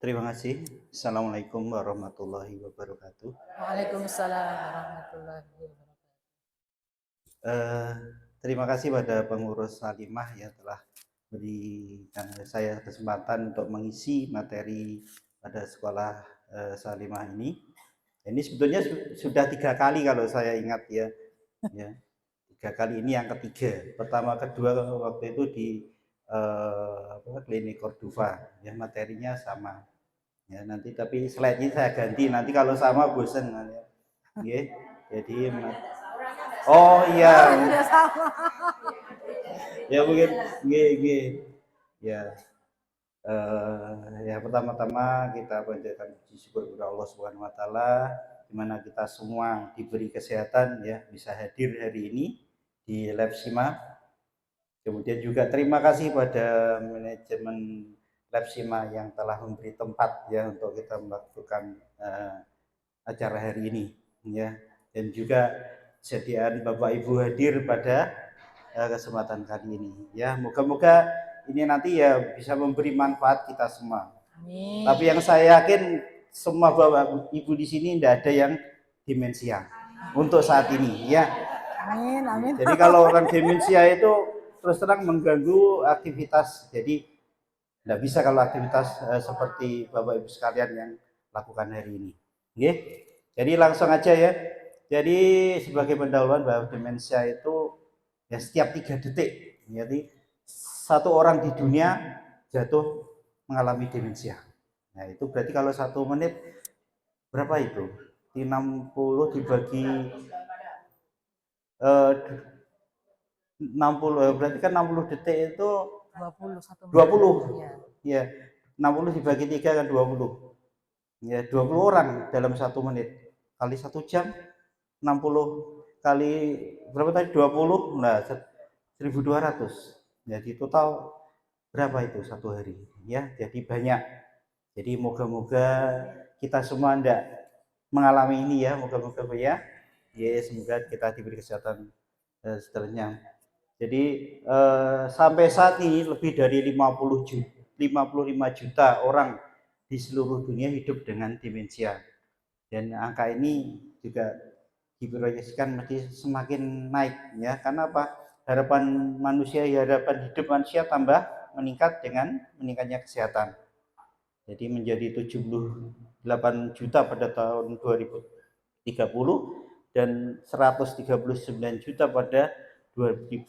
Terima kasih. Assalamualaikum warahmatullahi wabarakatuh. Waalaikumsalam warahmatullahi wabarakatuh. Eh, Terima kasih pada pengurus Salimah ya telah berikan saya kesempatan untuk mengisi materi pada sekolah Salimah ini. Ini sebetulnya sudah 3 kali kalau saya ingat ya. Ya, 3 kali ini yang ketiga. Pertama, kedua waktu itu di klinik Cordoba. Ya materinya sama. Ya nanti tapi slide-nya saya ganti. Nanti kalau sama bosen ya. Nggih. Jadi oh iya. Sudah sama. Ya mungkin nggih nggih. Ya ya pertama-tama kita panjatkan puji syukur kepada Allah Subhanahu wa taala di mana kita semua diberi kesehatan ya bisa hadir hari ini di Lab Sima. Kemudian juga terima kasih pada manajemen Lab Sima yang telah memberi tempat ya untuk kita melakukan acara hari ini ya, dan juga kesediaan Bapak Ibu hadir pada kesempatan kali ini ya. Moga-moga ini nanti ya bisa memberi manfaat kita semua. Amin. Tapi yang saya yakin semua Bapak Ibu di sini tidak ada yang demensia untuk saat ini ya. Amin, amin. Jadi kalau orang demensia itu terus terang mengganggu aktivitas. Jadi tidak bisa kalau aktivitas seperti Bapak Ibu sekalian yang lakukan hari ini. Oke? Jadi langsung aja ya. Jadi sebagai pendahuluan bahwa demensia itu ya setiap 3 detik. Jadi satu orang di dunia jatuh mengalami demensia. Nah itu berarti kalau 1 menit berapa itu? Di 60 dibagi 60, berarti kan 60 detik itu 20. Ya. 60 dibagi 3 kan 20. Ya 20 orang dalam 1 menit. Kali 1 jam 60 kali berapa tadi 20, nah 1200. Jadi total berapa itu satu hari ya, jadi banyak. Jadi moga-moga kita semua tidak mengalami ini ya, moga-moga ya. Ya semoga kita diberi kesehatan seterusnya. Jadi sampai saat ini lebih dari 55 juta orang di seluruh dunia hidup dengan demensia. Dan angka ini juga diproyeksikan masih semakin naik ya. Karena apa? Harapan manusia, harapan hidup manusia tambah meningkat dengan meningkatnya kesehatan. Jadi menjadi 78 juta pada tahun 2030 dan 139 juta pada 2050.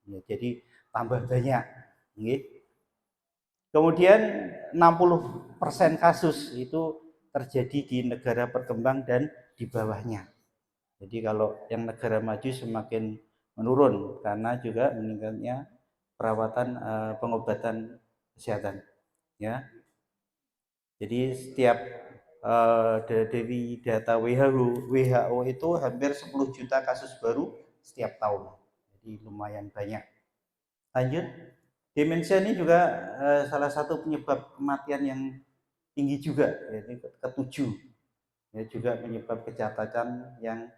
Ya, jadi tambah banyak. Kemudian 60% kasus itu terjadi di negara berkembang dan di bawahnya. Jadi kalau yang negara maju semakin menurun karena juga meningkatnya perawatan pengobatan kesehatan ya. Jadi setiap dari data WHO itu hampir 10 juta kasus baru setiap tahun. Jadi lumayan banyak. Lanjut, demensia ini juga salah satu penyebab kematian yang tinggi juga, yaitu ketujuh. Ya, juga penyebab kecacatan yang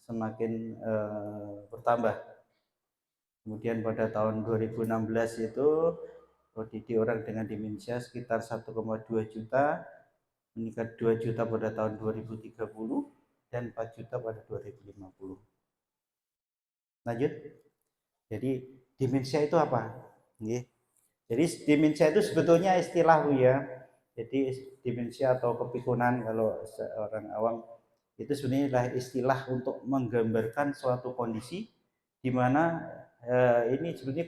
semakin bertambah. Kemudian pada tahun 2016 itu ODD orang dengan demensia sekitar 1,2 juta, meningkat 2 juta pada tahun 2030 dan 4 juta pada 2050. Lanjut. Jadi demensia itu apa? Jadi demensia itu sebetulnya istilah ya. Jadi demensia atau kepikunan kalau seorang awam itu sebenarnya istilah untuk menggambarkan suatu kondisi di mana ini sebenarnya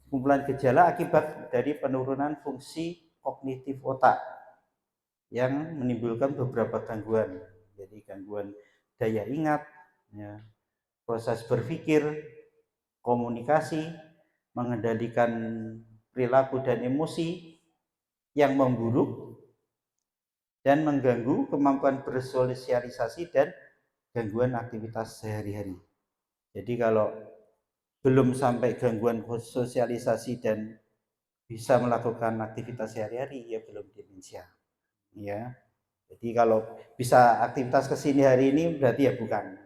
kumpulan gejala akibat dari penurunan fungsi kognitif otak yang menimbulkan beberapa gangguan. Jadi gangguan daya ingat, ya, proses berpikir, komunikasi, mengendalikan perilaku dan emosi yang memburuk, dan mengganggu kemampuan bersosialisasi dan gangguan aktivitas sehari-hari. Jadi kalau belum sampai gangguan sosialisasi dan bisa melakukan aktivitas sehari-hari, ya belum demensia. Ya. Jadi kalau bisa aktivitas kesini hari ini berarti ya bukan.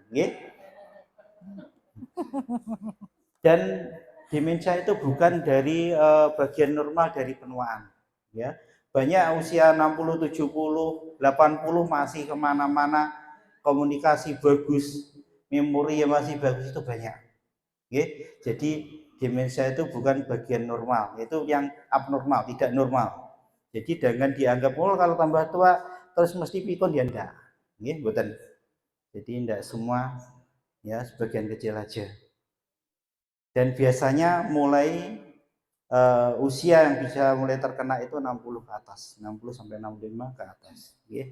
Dan demensia itu bukan dari bagian normal dari penuaan, ya. Banyak usia 60, 70, 80 masih kemana-mana, komunikasi bagus, memori yang masih bagus itu banyak. Oke, jadi demensia itu bukan bagian normal, itu yang abnormal, tidak normal. Jadi jangan dianggap oh kalau tambah tua terus mesti pikun ya enggak. Nggih, mboten. Jadi enggak semua, ya sebagian kecil aja. Dan biasanya mulai usia yang bisa mulai terkena itu 60 ke atas, 60 sampai 65 ke atas, nggih.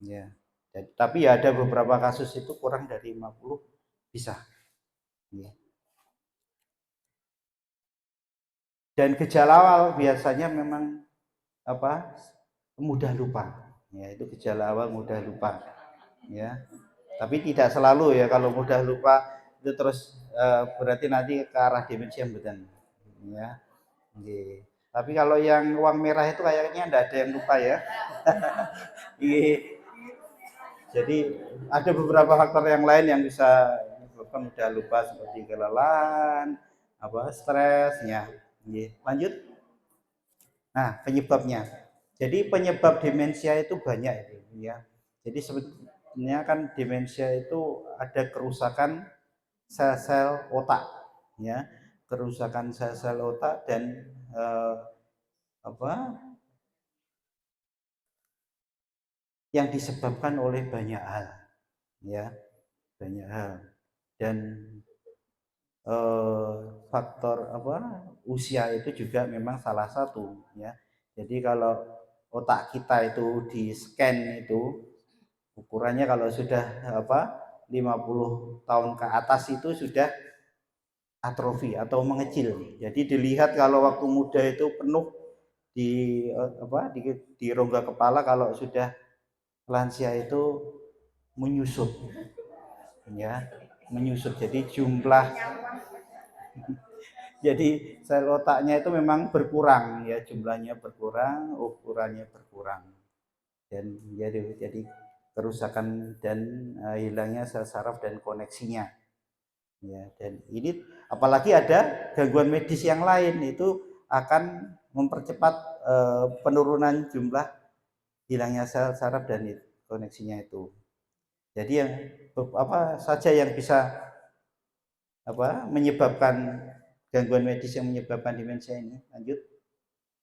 Ya. Tapi ya ada beberapa kasus itu kurang dari 50 bisa. Nggih. Dan gejala awal biasanya memang apa? Mudah lupa. Ya, itu gejala awal mudah lupa. Ya. Tapi tidak selalu ya, kalau mudah lupa itu terus berarti nanti ke arah demensia betul. Ya. Nggih. Tapi kalau yang uang merah itu kayaknya enggak ada yang lupa ya. Nggih. Jadi ada beberapa faktor yang lain yang bisa menyebabkan mudah lupa seperti kelelahan, stresnya. Nggih. Lanjut. Nah, penyebabnya. Jadi penyebab demensia itu banyak itu ya. Jadi sebetulnya kan demensia itu ada kerusakan sel-sel otak ya. Kerusakan sel-sel otak dan eh, apa yang disebabkan oleh banyak hal ya, banyak hal. Dan faktor usia itu juga memang salah satu ya. Jadi kalau otak kita itu di scan itu ukurannya kalau sudah 50 tahun ke atas itu sudah atrofi atau mengecil. Jadi dilihat kalau waktu muda itu penuh di di rongga kepala, kalau sudah lansia itu menyusut ya, menyusut. Jadi sel otaknya itu memang berkurang ya, jumlahnya berkurang, ukurannya berkurang. Dan jadi kerusakan dan hilangnya sel saraf dan koneksinya. Ya, dan ini apalagi ada gangguan medis yang lain itu akan mempercepat penurunan jumlah hilangnya sel saraf dan koneksinya itu. Jadi yang apa saja yang bisa menyebabkan gangguan medis yang menyebabkan demensia ini? Lanjut.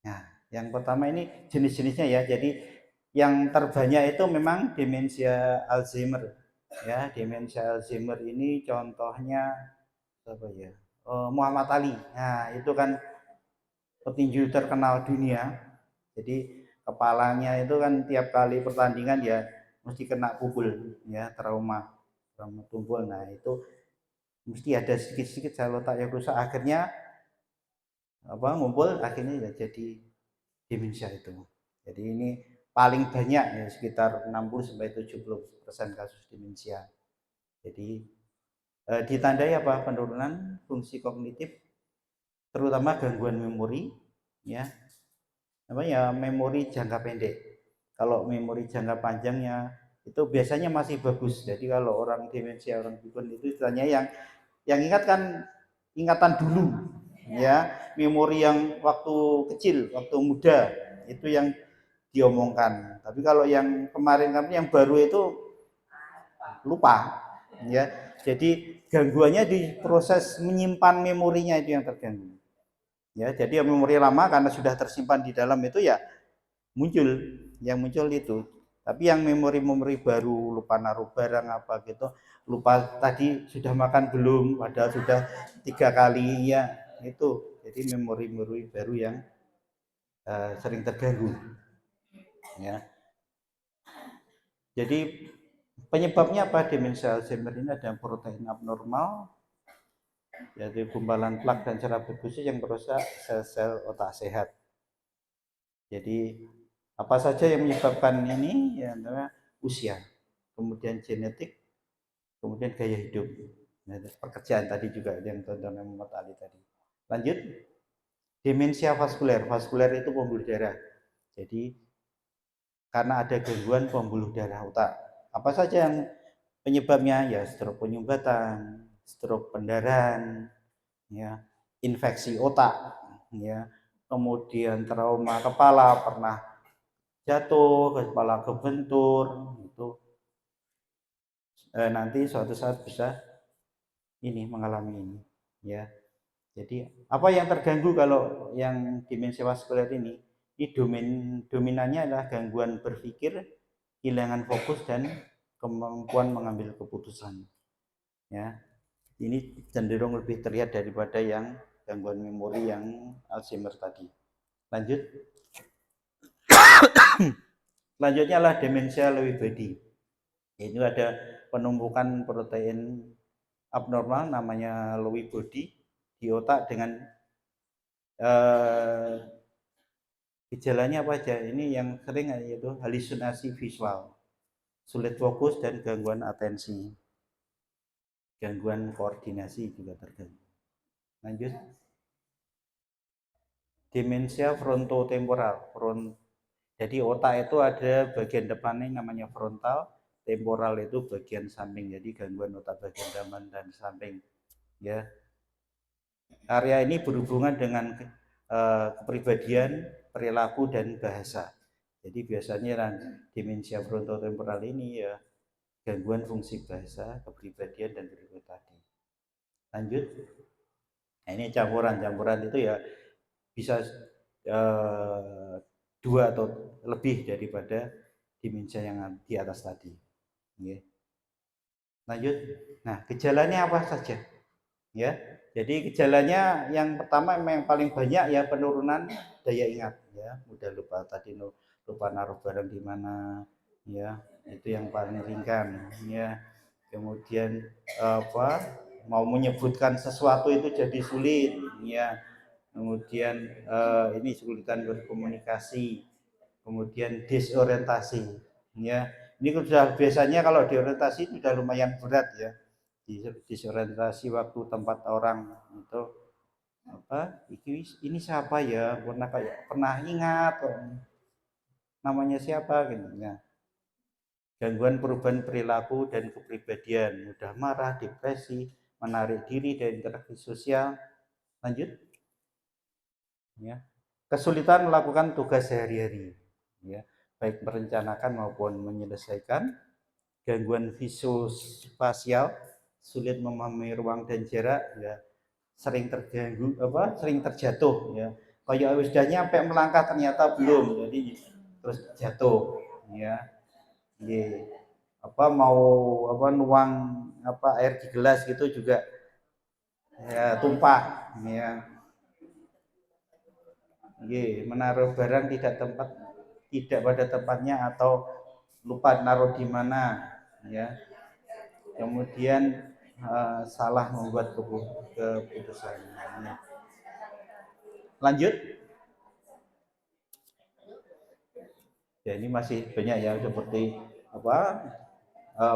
Nah, yang pertama ini jenis-jenisnya ya. Jadi yang terbanyak itu memang demensia Alzheimer. Ya, demensia Alzheimer ini contohnya apa ya? Muhammad Ali. Nah, itu kan petinju terkenal dunia. Jadi kepalanya itu kan tiap kali pertandingan ya mesti kena pukul ya, trauma tumpul. Nah, itu mesti ada sedikit-sedikit sel otak yang rusak, akhirnya ngumpul, akhirnya ya jadi demensia itu. Jadi ini paling banyak ya, sekitar 60 sampai 70% kasus demensia. Jadi ditandai penurunan fungsi kognitif, terutama gangguan memori ya, memori jangka pendek. Kalau memori jangka panjangnya itu biasanya masih bagus. Jadi kalau orang demensia, orang pikun itu istilahnya yang ingat kan ingatan dulu ya, memori yang waktu kecil, waktu muda itu yang diomongkan. Tapi kalau yang kemarin yang baru itu lupa ya. Jadi gangguannya di proses menyimpan memorinya itu yang terganggu. Ya, jadi memori lama karena sudah tersimpan di dalam itu ya muncul, yang muncul itu. Tapi yang memori-memori baru, lupa naruh barang apa gitu, lupa tadi sudah makan belum, padahal sudah 3 kali ya, itu. Jadi memori-memori baru yang sering terganggu. Ya. Jadi penyebabnya apa demensia Alzheimer ini? Ada protein abnormal, yaitu gumpalan plak dan saraf berfungsi yang merusak sel-sel otak sehat. Jadi apa saja yang menyebabkan ini? Ya, antara usia, kemudian genetik, kemudian gaya hidup, pekerjaan tadi juga yang tontonan Muhammad Ali tadi. Lanjut, demensia vaskuler. Vaskuler itu pembuluh darah. Jadi karena ada gangguan pembuluh darah otak. Apa saja yang penyebabnya? Ya stroke penyumbatan, stroke pendarahan, ya, infeksi otak, ya, kemudian trauma kepala, pernah jatuh, kepala kebentur, itu nanti suatu saat bisa ini mengalami ini, ya. Jadi apa yang terganggu kalau yang demensia vaskuler ini dominannya adalah gangguan berpikir, kehilangan fokus dan kemampuan mengambil keputusan. Ya, ini cenderung lebih terlihat daripada yang gangguan memori yang Alzheimer tadi. Lanjut. Selanjutnya adalah demensia Lewy body. Ini ada penumpukan protein abnormal namanya Lewy body di otak dengan gejalanya apa aja? Ini yang sering yaitu halusinasi visual, sulit fokus dan gangguan atensi, gangguan koordinasi juga terganggu. Lanjut. Demensia frontotemporal. Jadi otak itu ada bagian depannya namanya frontal, temporal itu bagian samping. Jadi gangguan otak bagian depan dan samping. Ya, area ini berhubungan dengan kepribadian, perilaku dan bahasa. Jadi biasanya demensia frontotemporal ini ya gangguan fungsi bahasa, kepribadian dan perilaku tadi. Lanjut. Nah, ini campuran itu ya bisa dua atau lebih daripada demensia yang di atas tadi. Lanjut. Nah, gejalanya apa saja? Ya, jadi gejalanya yang pertama yang paling banyak ya penurunan daya ingat, ya, mudah lupa tadi, lupa naruh barang di mana, ya, itu yang paling ringan, ya. Kemudian mau menyebutkan sesuatu itu jadi sulit, ya. Kemudian ini kesulitan berkomunikasi, kemudian disorientasi, ya. Ini sudah biasanya kalau diorientasi sudah lumayan berat, ya. Disorientasi waktu tempat orang itu apa ini siapa ya, pernah ingat namanya siapa gitu ya. Gangguan perubahan perilaku dan kepribadian, mudah marah, depresi, menarik diri dari interaksi sosial. Lanjut. Ya, kesulitan melakukan tugas sehari-hari, ya, baik merencanakan maupun menyelesaikan, gangguan visuospasial, sulit memahami ruang dan jarak, ya, sering terganggu sering terjatuh, ya, kayak sudah nyampe melangkah ternyata belum, jadi terus jatuh, ya. Mau nuang air di gelas gitu juga ya tumpah, ya. Menaruh barang tidak pada tempatnya atau lupa naruh di mana, ya. Kemudian salah membuat keputusan. Lanjut. Ya, ini masih banyak ya, seperti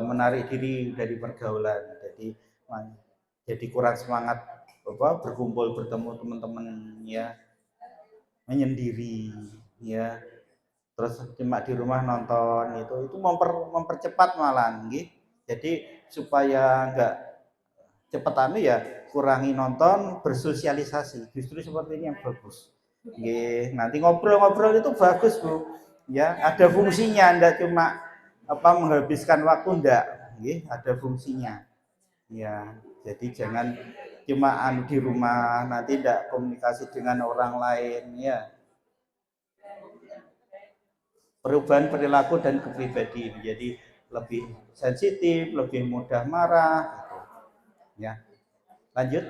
menarik diri dari pergaulan, jadi kurang semangat berkumpul, bertemu teman-teman, ya, menyendiri, ya, terus cuma di rumah nonton, itu mempercepat malah, gitu. Jadi supaya enggak cepetan ya kurangi nonton, bersosialisasi, justru seperti ini yang bagus. Nanti ngobrol-ngobrol itu bagus, Bu, ya, ada fungsinya, enggak cuma menghabiskan waktu, enggak, ada fungsinya, ya. Jadi jangan cuma di rumah, nanti enggak komunikasi dengan orang lain, ya. Perubahan perilaku dan kepribadian menjadi lebih sensitif, lebih mudah marah, gitu. Ya. Lanjut.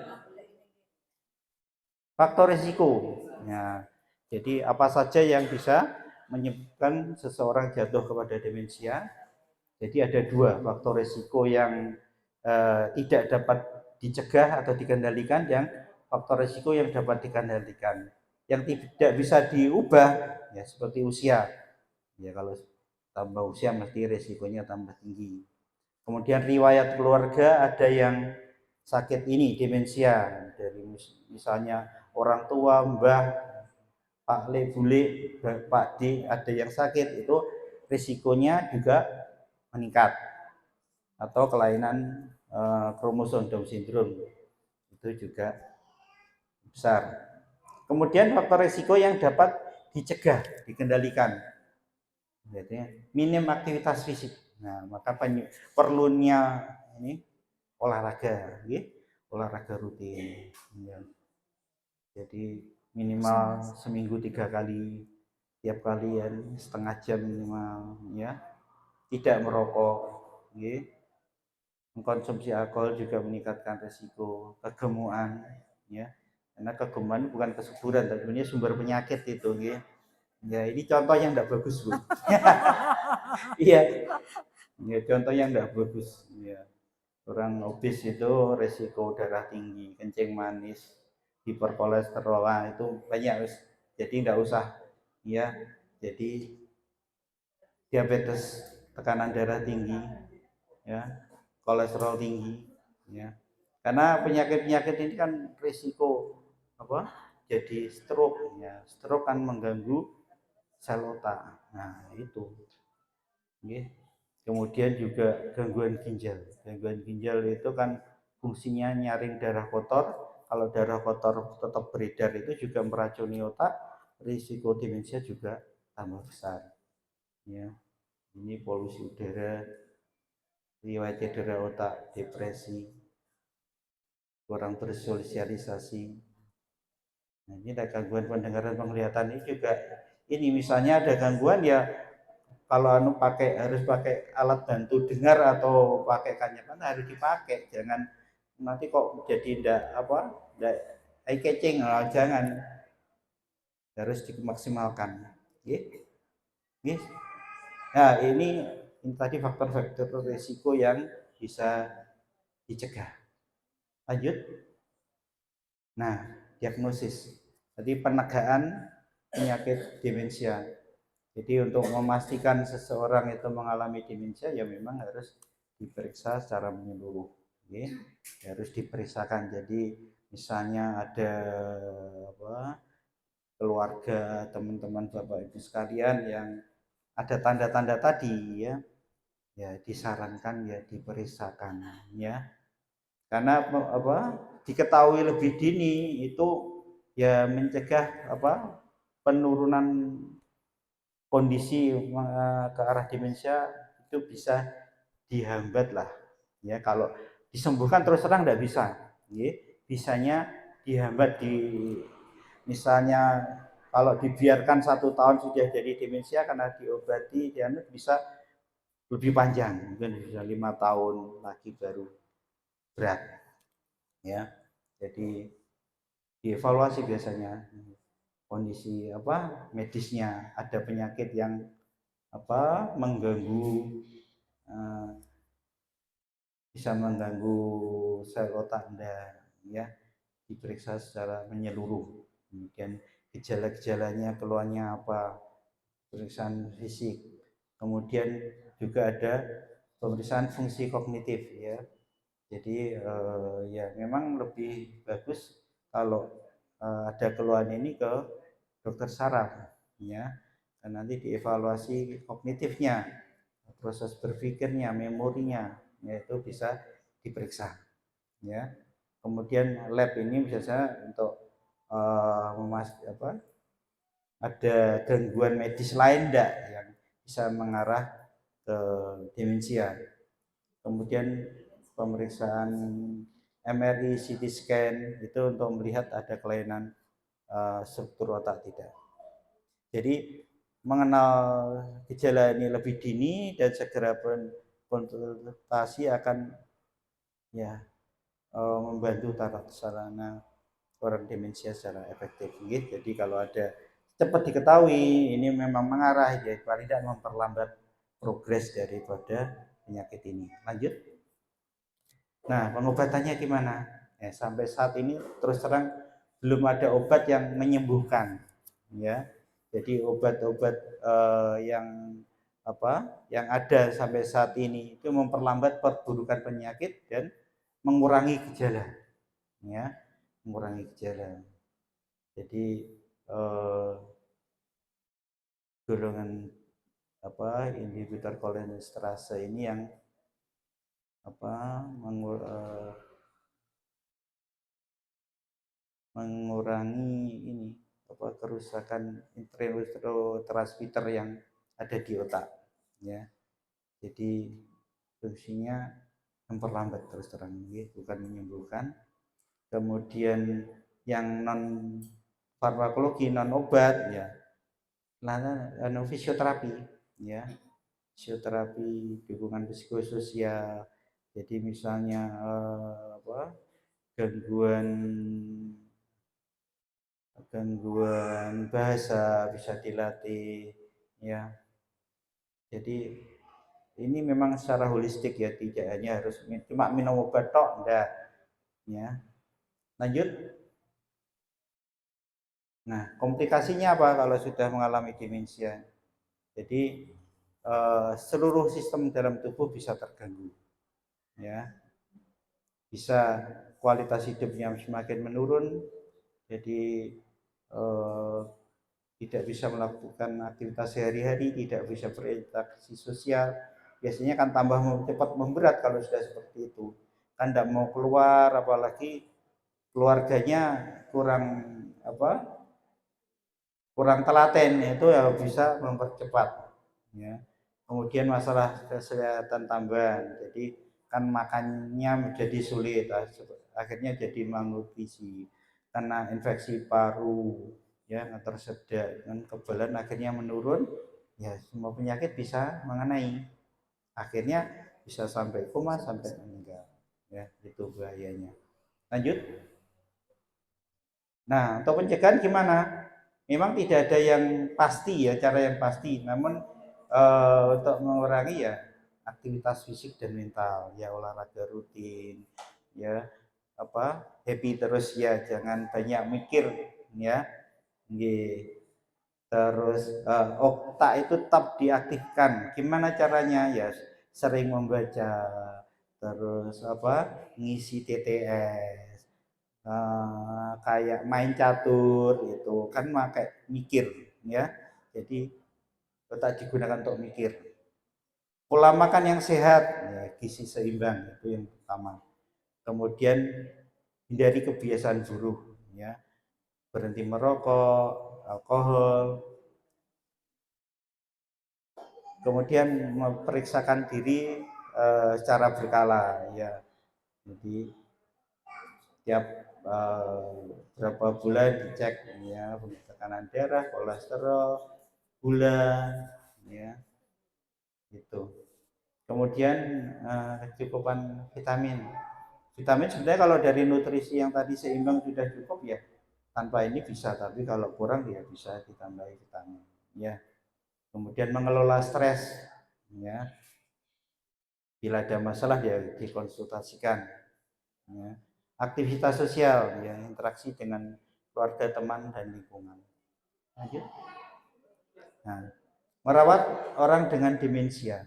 Faktor risiko. Ya. Jadi apa saja yang bisa menyebabkan seseorang jatuh kepada demensia? Jadi ada dua faktor risiko yang tidak dapat dicegah atau dikendalikan, yang faktor risiko yang dapat dikendalikan. Yang tidak bisa diubah ya seperti usia. Ya, kalau tambah usia mesti risikonya tambah tinggi. Kemudian riwayat keluarga, ada yang sakit ini demensia dari misalnya orang tua, mbah, pak le, bule, pak d, ada yang sakit, itu risikonya juga meningkat. Atau kelainan kromosom Down syndrome itu juga besar. Kemudian faktor risiko yang dapat dicegah, dikendalikan. Jadi minim aktivitas fisik. Nah, maka perlunya ini olahraga, ya, olahraga rutin. Ya. Jadi minimal seminggu 3 kali, tiap kalian setengah jam minimal, ya. Tidak merokok, ya. Mengkonsumsi alkohol juga meningkatkan risiko kegemukan, ya. Karena kegemukan bukan kesuburan, tapi sebenarnya sumber penyakit itu, ya. Ya ini contoh yang tidak bagus, Bu. Iya, ya contoh yang tidak bagus. Ya. Orang obes itu resiko darah tinggi, kencing manis, hiperkolesterolan itu banyak, jadi tidak usah, ya. Jadi diabetes, tekanan darah tinggi, ya, kolesterol tinggi, ya. Karena penyakit-penyakit ini kan risiko apa? Jadi stroke, ya. Stroke kan mengganggu sel otak. Nah, itu. Okay. Kemudian juga gangguan ginjal. Gangguan ginjal itu kan fungsinya nyaring darah kotor. Kalau darah kotor tetap beredar itu juga meracuni otak, risiko demensia juga tambah besar. Ya, ini polusi udara, riwayat cedera otak, depresi, kurang bersosialisasi. Nah, ini ada gangguan pendengaran penglihatan ini juga. Ini misalnya ada gangguan ya, kalau harus pakai alat bantu dengar atau pakai kanyakan harus dipakai, jangan nanti kok jadi ndak eye catching, jangan, harus dimaksimalkan, yes. Nah ini tadi faktor-faktor risiko yang bisa dicegah. Lanjut. Nah, diagnosis, jadi penegaan penyakit demensia. Jadi untuk memastikan seseorang itu mengalami demensia ya memang harus diperiksa secara menyeluruh, ya. Harus diperiksakan. Jadi misalnya ada keluarga, teman-teman Bapak Ibu sekalian yang ada tanda-tanda tadi, ya, ya disarankan ya diperiksakan, ya. Karena diketahui lebih dini itu ya mencegah penurunan kondisi ke arah demensia itu bisa dihambat lah, ya. Kalau disembuhkan terus terang tidak bisa, ya. Bisanya dihambat, misalnya kalau dibiarkan 1 tahun sudah jadi demensia karena diobati, dia bisa lebih panjang, mungkin bisa 5 tahun lagi baru berat, ya. Jadi dievaluasi biasanya kondisi medisnya, ada penyakit yang mengganggu, bisa mengganggu sel otak Anda, ya, diperiksa secara menyeluruh. Kemudian gejala-gejalanya, keluhannya apa, pemeriksaan fisik. Kemudian juga ada pemeriksaan fungsi kognitif, ya. Jadi ya memang lebih bagus kalau ada keluhan ini ke dokter saraf, ya. Dan nanti dievaluasi kognitifnya, proses berpikirnya, memorinya, yaitu bisa diperiksa, ya. Kemudian lab ini biasanya untuk ada gangguan medis lain enggak yang bisa mengarah ke demensia. Kemudian pemeriksaan MRI, CT scan itu untuk melihat ada kelainan struktur otak tidak. Jadi mengenal gejala ini lebih dini dan segera konsultasi akan ya membantu tata sarana orang demensia secara efektif. Jadi kalau ada cepat diketahui ini memang mengarah, ya paling tidak memperlambat progres daripada penyakit ini. Lanjut. Nah, pengobatannya gimana? Ya, sampai saat ini terus terang belum ada obat yang menyembuhkan, ya. Jadi obat-obat yang ada sampai saat ini itu memperlambat perburukan penyakit dan mengurangi gejala, ya, mengurangi gejala. Jadi golongan inhibitor kolinesterase ini yang mengurangi ini apa kerusakan neurotransmitter yang ada di otak ya. Jadi fungsinya memperlambat terus terang, bukan menyembuhkan. Kemudian yang non farmakologi, non obat ya, fisioterapi ya, fisioterapi dukungan psikososial. Jadi misalnya gangguan bahasa bisa dilatih ya. Jadi ini memang secara holistik ya, tidak hanya harus cuma minum obat tok, enggak ya. Lanjut. Nah, komplikasinya apa kalau sudah mengalami demensia? Jadi seluruh sistem dalam tubuh bisa terganggu ya, bisa kualitas hidupnya semakin menurun, jadi tidak bisa melakukan aktivitas sehari-hari, tidak bisa berinteraksi sosial, biasanya kan tambah cepat memberat kalau sudah seperti itu, kan tidak mau keluar, apalagi keluarganya kurang telaten, itu ya bisa mempercepat ya. Kemudian masalah kesehatan tambahan, jadi kan makannya menjadi sulit, akhirnya jadi malnutrisi karena infeksi paru ya, nggak tersedia, dengan kekebalan akhirnya menurun ya, semua penyakit bisa mengenai, akhirnya bisa sampai koma, sampai meninggal ya, itu bahayanya. Lanjut. Nah, untuk pencegahan gimana? Memang tidak ada yang pasti ya, cara yang pasti. Namun untuk mengurangi ya aktivitas fisik dan mental, ya olahraga rutin, ya happy terus ya, jangan banyak mikir ya. Terus otak itu tetap diaktifkan. Gimana caranya? Ya sering membaca, terus ngisi TTS, kayak main catur itu kan pakai mikir ya, jadi otak digunakan untuk mikir. Pola makan yang sehat ya, gizi seimbang itu yang pertama. Kemudian hindari kebiasaan buruk ya, berhenti merokok, alkohol. Kemudian memeriksakan diri secara berkala ya, jadi tiap berapa bulan dicek ya, tekanan darah, kolesterol, gula ya, itu. Kemudian kecukupan vitamin. Vitamin sebenarnya kalau dari nutrisi yang tadi seimbang sudah cukup ya, tanpa ini bisa, tapi kalau kurang ya bisa ditambahi vitamin ya. Kemudian mengelola stres ya, bila ada masalah ya dikonsultasikan ya. Aktivitas sosial ya, interaksi dengan keluarga, teman, dan lingkungan. Lanjut. Nah, merawat orang dengan demensia.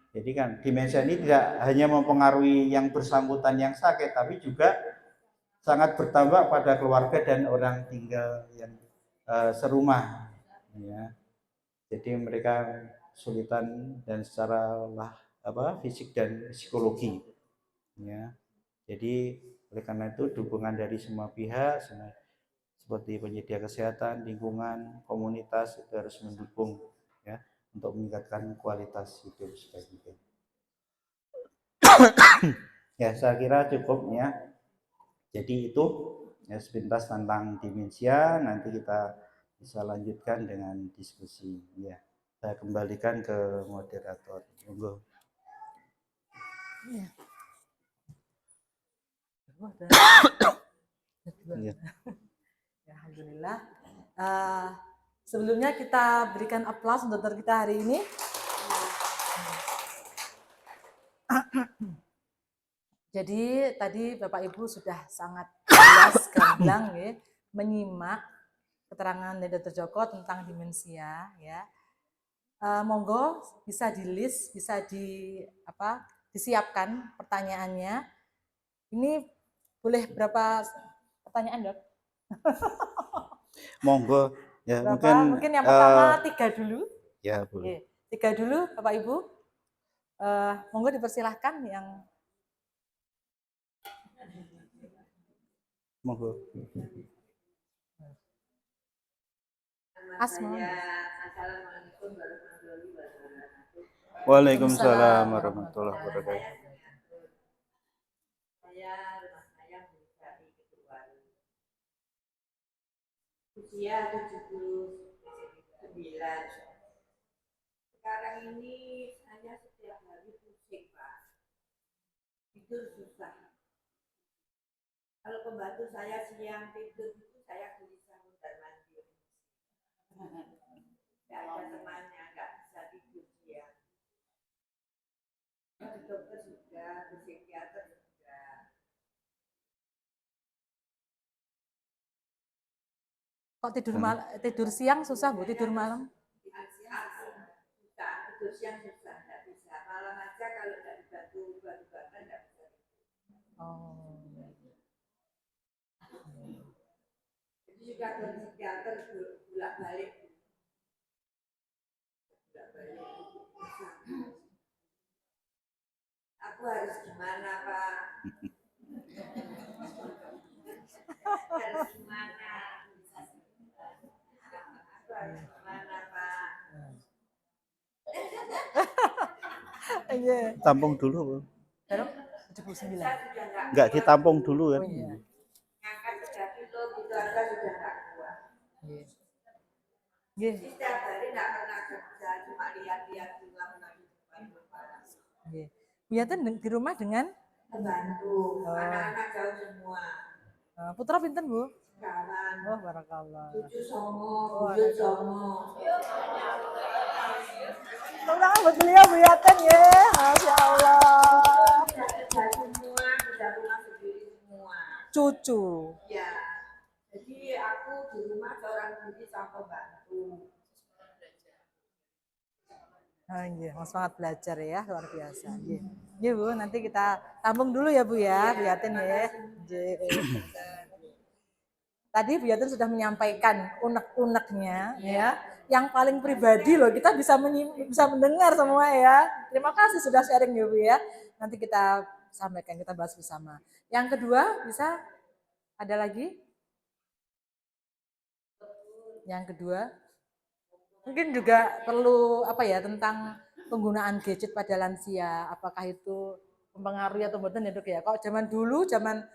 Jadi kan demensia ini tidak hanya mempengaruhi yang bersangkutan yang sakit, tapi juga sangat berdampak pada keluarga dan orang tinggal yang serumah ya. Jadi mereka kesulitan dan secara fisik dan psikologi ya. Jadi oleh karena itu dukungan dari semua pihak seperti penyedia kesehatan, lingkungan, komunitas itu harus mendukung ya, untuk meningkatkan kualitas hidup sebaik mungkin. Ya, saya kira cukup ya. Jadi itu ya sepintas tentang demensia, nanti kita bisa lanjutkan dengan diskusi ya. Saya kembalikan ke moderator. Monggo. Iya. Ya. Alhamdulillah. Sebelumnya kita berikan aplaus untuk dokter kita hari ini. Jadi tadi Bapak Ibu sudah sangat jelas gamblang ya, menyimak keterangan dari Dr. Joko tentang demensia ya. Monggo bisa di list, bisa disiapkan pertanyaannya. Ini boleh berapa pertanyaan, Dok? Monggo ya, mungkin yang pertama 3 dulu. Ya, boleh. 3 dulu Bapak Ibu. Monggo dipersilahkan yang Monggo. Asma. Assalamualaikum warahmatullahi wabarakatuh. Waalaikumsalam warahmatullahi wabarakatuh. Saya rumah saya Bukari Ketuari. Usia 79. Sekarang ini saya setiap hari pusing, Pak. Tidur susah. Kalau pembantu saya siang tidur itu saya gelisah mondar mandir. Tidak ada temannya, nggak bisa tidur siang. Ke dokter sudah, ke psikiater sudah. Kok tidur siang susah Bu, tidur malam? Susah, tidur siang susah, nggak bisa. Malam aja kalau nggak dibantu batu-batan nggak bisa. Oh. Jadi juga ke psikiater bolak-balik. Aku harus gimana, Pak? Harus gimana? Aku harus gimana, Pak? Iya. Tampung dulu, Bu. Baru 79. Enggak ditampung dulu kan. Oh iya. Ngangkat 3 kilo gitu aja sudah nggak kuat. Iya. Jadi setiap hari nggak pernah kerja, cuma lihat-lihat bunga di depan rumah. Iya. Ya tuh di rumah dengan Pembantu, anak-anak jauh semua. putra pinten Bu? Kawan. Oh, barakallah. Cucu songo, buyut songo. Tolong buat beliau Bu Yaten ya. Masya Allah. Sudah semua, sudah rumah sendiri semua. Cucu. Ya, jadi aku di rumah seorang diri sama bantu. Oh iya, mau semangat belajar ya, luar biasa. Iya. Iya Bu, nanti kita tampung dulu ya Bu ya, Bu Yatin ya. Tadi Bu Yatin sudah menyampaikan unek-uneknya ya. Yang paling pribadi loh, kita bisa bisa mendengar semua ya. Terima kasih sudah sharing ya Bu ya. Nanti kita sampaikan, kita bahas bersama. Yang kedua, bisa ada lagi? Yang kedua, mungkin juga perlu apa ya tentang penggunaan gadget pada lansia, apakah itu mempengaruhi atau bukan ya Dok ya. Kalau zaman dulu, zaman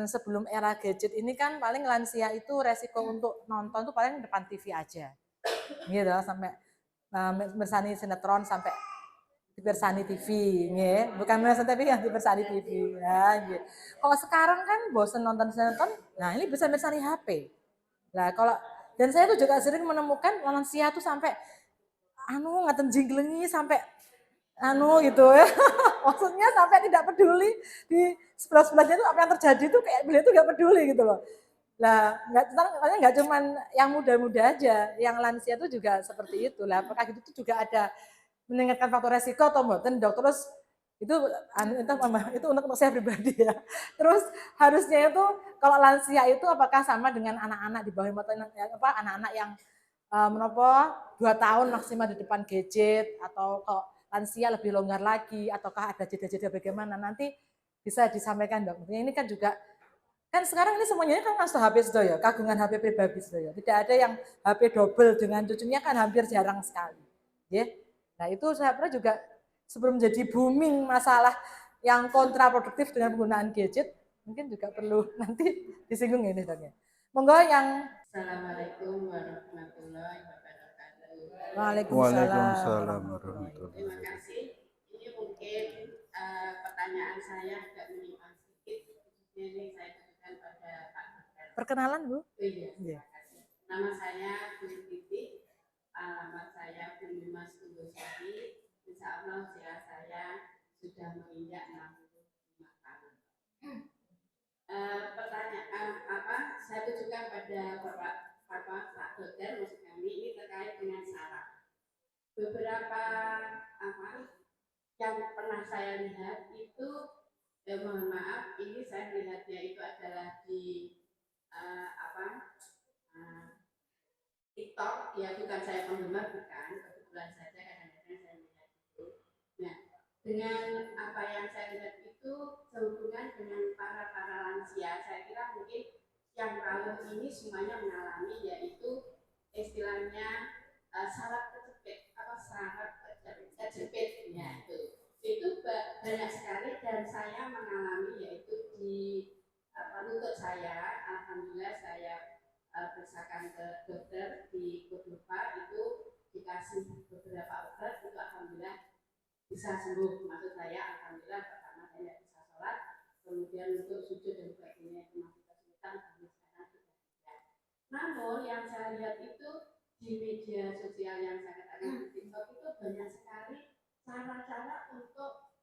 sebelum era gadget ini kan paling lansia itu resiko untuk nonton tuh paling depan TV aja. Gitu sampai bersani sinetron sampai Bersani TV, ya. Bukan Bersani TV yang Bersani TV ya. Gitu. Kalau sekarang kan bosen nonton sinetron, nah ini bisa Bersani HP. Nah kalau dan saya tuh juga sering menemukan lansia tuh sampai ngaten jinglengi sampai gitu ya. Maksudnya sampai tidak peduli di sebelah-sebelahnya itu apa yang terjadi tuh kayak beliau tuh nggak peduli gitu loh. Lah nggak cuman yang muda-muda aja, yang lansia tuh juga seperti itu lah. Apakah itu juga ada meningkatkan faktor resiko atau mboten Dok? Terus itu untuk saya pribadi ya. Terus harusnya itu kalau lansia itu apakah sama dengan anak-anak di bawah anak-anak yang menopo 2 tahun maksimal di depan gadget, atau kalau lansia lebih longgar lagi, ataukah ada jeda-jeda bagaimana, nanti bisa disampaikan Dok. Ini kan juga kan sekarang ini semuanya kan langsung HP sudah ya, kagungan HP pribadi sudah ya. Tidak ada yang HP double dengan cucunya kan hampir jarang sekali. Ya. Nah itu saya pernah juga sebelum jadi booming masalah yang kontraproduktif dengan penggunaan gadget, mungkin juga perlu nanti disinggung ini Dok ya. Monggo yang Assalamualaikum warahmatullahi wabarakatuh. Waalaikumsalam warahmatullahi wabarakatuh. Terima kasih. Ini mungkin pertanyaan saya agak menyimpang sedikit. Ini saya tujukan pada Pak Dokter. Perkenalan Bu. Iya, terima kasih. Nama saya Bu Titi, alamat saya Bu Mas Kudusari. Insya Allah usia saya sudah menginjak 65 tahun. Pertanyaan saya tujukan pada Pak Dokter, maksud kami ini terkait dengan saraf. Beberapa yang pernah saya lihat itu, mohon maaf, ini saya melihatnya itu adalah di TikTok, ya bukan saya penggemar, bukan, kebetulan saja kadang-kadang saya melihat itu. Nah, dengan apa yang saya lihat itu sehubungan dengan para lansia, saya kira yang rawuh ini semuanya mengalami, yaitu istilahnya saraf kejepit ya, itu banyak sekali, dan saya mengalami yaitu di lutut saya. Alhamdulillah saya periksakan ke dokter di Kodopa, itu dikasih beberapa obat, itu alhamdulillah bisa sembuh. Maksud saya alhamdulillah, pertama saya tidak bisa sholat, kemudian untuk sujud dan sebagainya itu masih kesulitan, tapi sekarang sudah bisa. Namun yang saya lihat itu di media sosial yang saya katakan di TikTok itu banyak sekali cara-cara untuk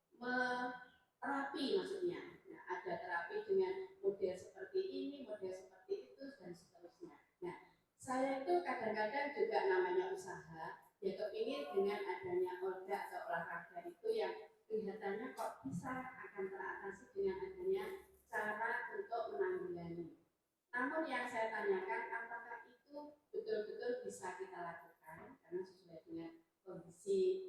terapi, maksudnya. Nah, ada terapi dengan model seperti ini, model seperti itu, dan seterusnya. Nah, saya itu kadang-kadang juga namanya usaha, ya kepingin dengan adanya olahraga atau olahraga itu yang kelihatannya kok bisa akan teratasi dengan adanya cara untuk menanggulangi. Namun yang saya tanyakan, apakah itu betul-betul bisa kita lakukan karena sesuai dengan kondisi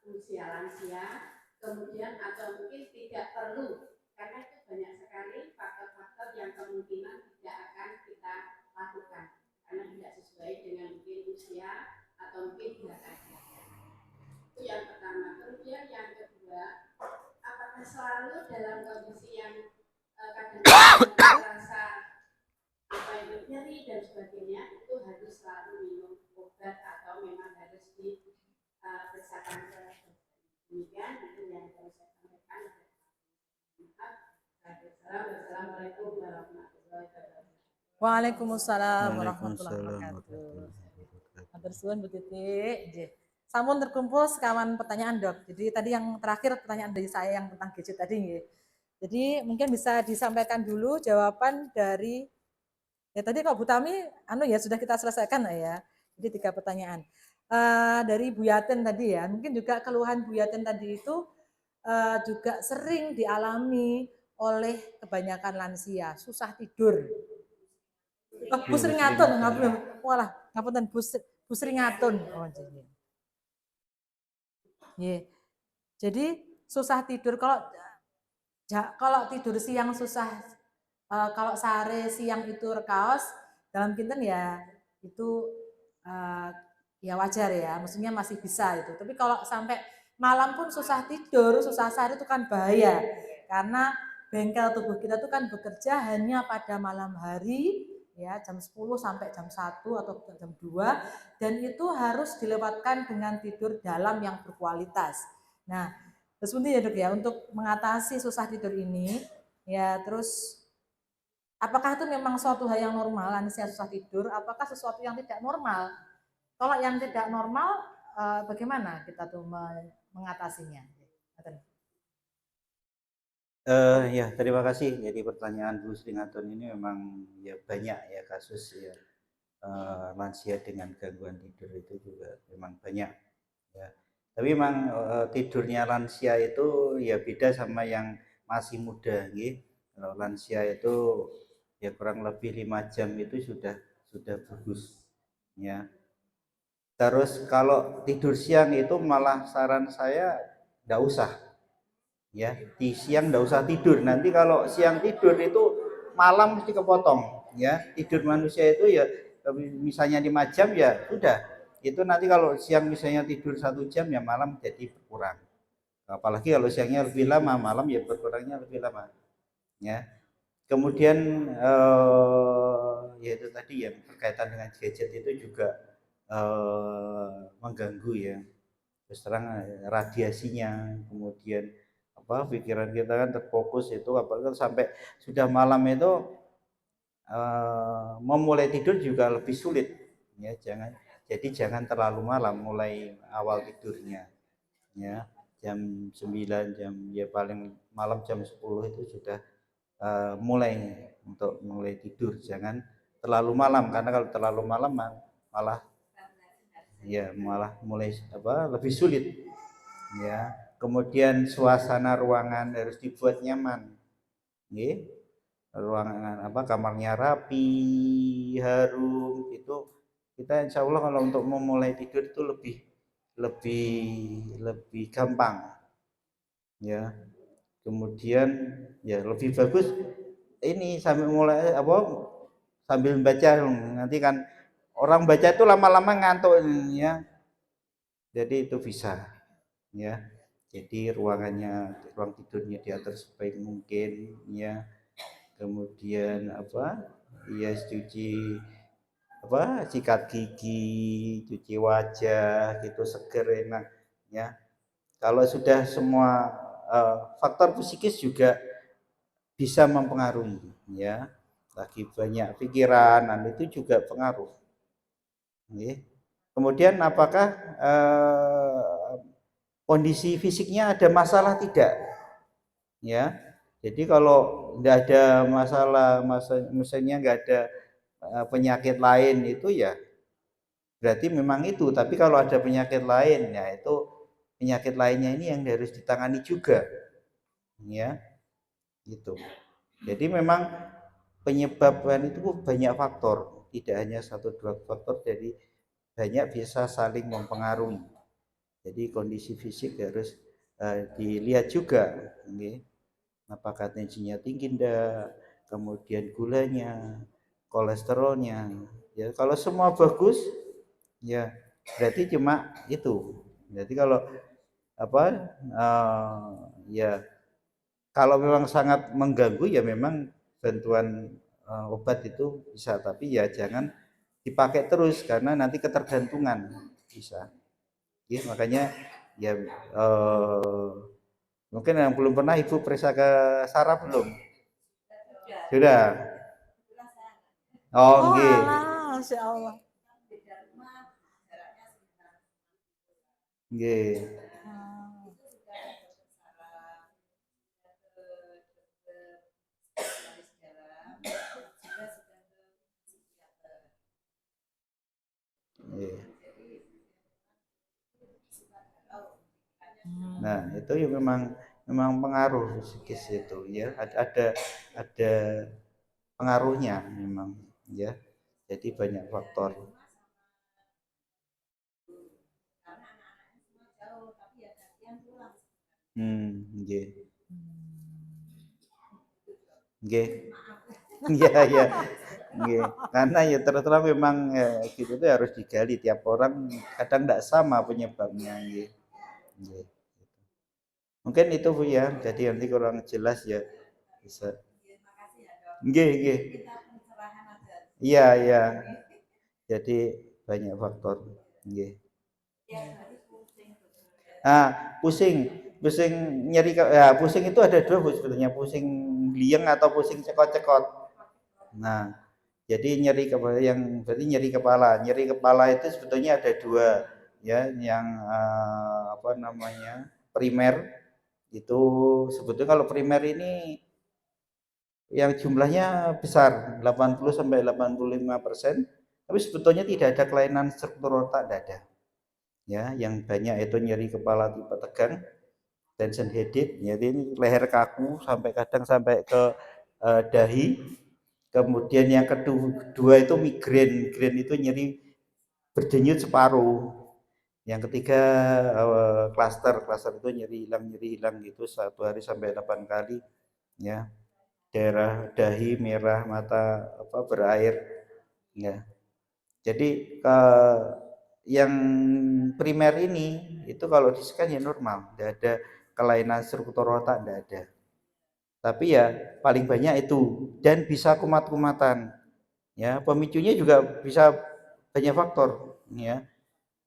usia lansia, kemudian atau mungkin tidak perlu, karena itu banyak sekali faktor-faktor yang kemungkinan tidak akan kita lakukan karena tidak sesuai dengan mungkin usia atau mungkin berat badan. Itu yang pertama. Kemudian yang kedua, apakah selalu dalam kondisi yang kadang-kadang merasa nyeri dan sebagainya itu harus selalu minum obat atau memang harus diperiksakan ke dokter? Demikian itu yang harus saya sampaikan. Assalamualaikum warahmatullahi wabarakatuh. Waalaikumsalam warahmatullahi wabarakatuh. Matur suwun Bu Titik. Nggih. Sampun terkumpul sekawan pertanyaan, Dok. Jadi tadi yang terakhir pertanyaan dari saya yang tentang gadget tadi nggih. Jadi mungkin bisa disampaikan dulu jawaban dari ya tadi kalau Bu Tami ya sudah kita selesaikan ya. Jadi 3 pertanyaan. Dari Bu Yatin tadi ya, mungkin juga keluhan Bu Yatin tadi itu juga sering dialami oleh kebanyakan lansia, susah tidur. Bu Sringatun, walah, ngapunten Bu Sringatun. Oh, jadi susah tidur, kalau tidur siang susah, kalau sare siang itu rekaos dalam kinten ya itu ya wajar ya, maksudnya masih bisa itu. Tapi kalau sampai malam pun susah tidur, susah sare itu kan bahaya, karena bengkel tubuh kita itu kan bekerja hanya pada malam hari ya, jam 10 sampai jam 1 atau jam 2, dan itu harus dilewatkan dengan tidur dalam yang berkualitas. Nah, terus ya Dok ya, untuk mengatasi susah tidur ini ya, terus apakah itu memang suatu hal yang normal lansia susah tidur, apakah sesuatu yang tidak normal? Kalau yang tidak normal, bagaimana kita tuh mengatasinya? Ya, terima kasih. Jadi pertanyaan Bu Sringatun ini memang ya banyak ya kasus ya lansia dengan gangguan tidur itu juga memang banyak ya. Tapi memang tidurnya lansia itu ya beda sama yang masih muda, gitu. Kalau lansia itu ya kurang lebih 5 jam itu sudah bagus ya. Terus kalau tidur siang itu malah saran saya enggak usah ya, di siang enggak usah tidur. Nanti kalau siang tidur itu malam mesti kepotong ya. Tidur manusia itu ya misalnya 5 jam ya sudah, itu nanti kalau siang misalnya tidur 1 jam ya malam jadi berkurang. Apalagi kalau siangnya lebih lama, malam ya berkurangnya lebih lama ya. Kemudian ya itu tadi ya berkaitan dengan gadget itu juga mengganggu ya. Terus terang radiasinya, kemudian pikiran kita kan terfokus itu, apalagi sampai sudah malam itu memulai tidur juga lebih sulit ya. Jangan terlalu malam, mulai awal tidurnya ya, jam 9, ya paling malam jam 10 itu sudah mulai tidur. Jangan terlalu malam, karena kalau terlalu malam malah mulai lebih sulit ya. Kemudian suasana ruangan harus dibuat nyaman, ruangan kamarnya rapi, harum, itu kita insya Allah kalau untuk memulai tidur itu lebih gampang ya. Kemudian ya lebih bagus ini sampai mulai sambil baca nanti kan orang baca itu lama-lama ngantuk ya. Jadi itu bisa ya. Jadi ruang tidurnya diatur sebaik mungkin ya. Kemudian apa? Ya cuci apa? Sikat gigi, cuci wajah gitu seger enak ya. Kalau sudah semua faktor psikis juga bisa mempengaruhi ya. Lagi banyak pikiran, itu juga pengaruh. Oke. Kemudian apakah kondisi fisiknya ada masalah tidak? Ya. Jadi kalau tidak ada masalah, misalnya nggak ada penyakit lain itu ya berarti memang itu. Tapi kalau ada penyakit lain, ya itu penyakit lainnya ini yang harus ditangani juga, ya, gitu. Jadi memang penyebabnya itu banyak faktor, tidak hanya satu dua faktor, jadi banyak bisa saling mempengaruhi. Jadi kondisi fisik harus dilihat juga, okay. Apakah tensinya tinggi enggak, kemudian gulanya, kolesterolnya. Ya kalau semua bagus, ya berarti cuma itu. Jadi kalau apa, ya kalau memang sangat mengganggu ya memang bantuan obat itu bisa, tapi ya jangan dipakai terus karena nanti ketergantungan bisa. Ya, makanya ya mungkin yang belum pernah Ibu periksa ke saraf belum? Sudah. Oh, Oh nggih. alah, Masya Allah. Nggih. Hmm. Nggih. Hmm. Nah, itu ya memang pengaruh psikis itu ya. Ada pengaruhnya memang ya. Jadi banyak faktor. Nggih. Nggih. Iya, iya. Nggih. Karena ya terus terang memang gitu itu harus digali tiap orang kadang tidak sama penyebabnya nggih. Nggih. Mungkin itu Bu ya. Jadi nanti kurang jelas ya bisa. Nggih, nggih. Iya, iya. Jadi banyak faktor. Nggih. Nah, pusing nyeri ya pusing itu ada dua Bu sebetulnya, pusing liang atau pusing cekot-cekot. Nah, jadi nyeri kepala yang berarti nyeri kepala. Nyeri kepala itu sebetulnya ada dua ya, yang apa namanya? Primer itu sebetulnya kalau primer ini yang jumlahnya besar 80 sampai 85%, tapi sebetulnya tidak ada kelainan struktur otak, tidak ada. Ya, yang banyak itu nyeri kepala tipe tegang, tension headache, jadi ini leher kaku sampai kadang sampai ke dahi. Kemudian yang kedua itu migrain, migrain itu nyeri berdenyut separuh. Yang ketiga cluster itu nyeri hilang gitu 1 hari sampai 8 kali ya. Daerah dahi merah, mata apa berair ya. Jadi yang primer ini itu kalau di scan ya normal, tidak ada kelainan struktur otak, tidak ada. Tapi ya paling banyak itu dan bisa kumat-kumatan. Ya, pemicunya juga bisa banyak faktor ya.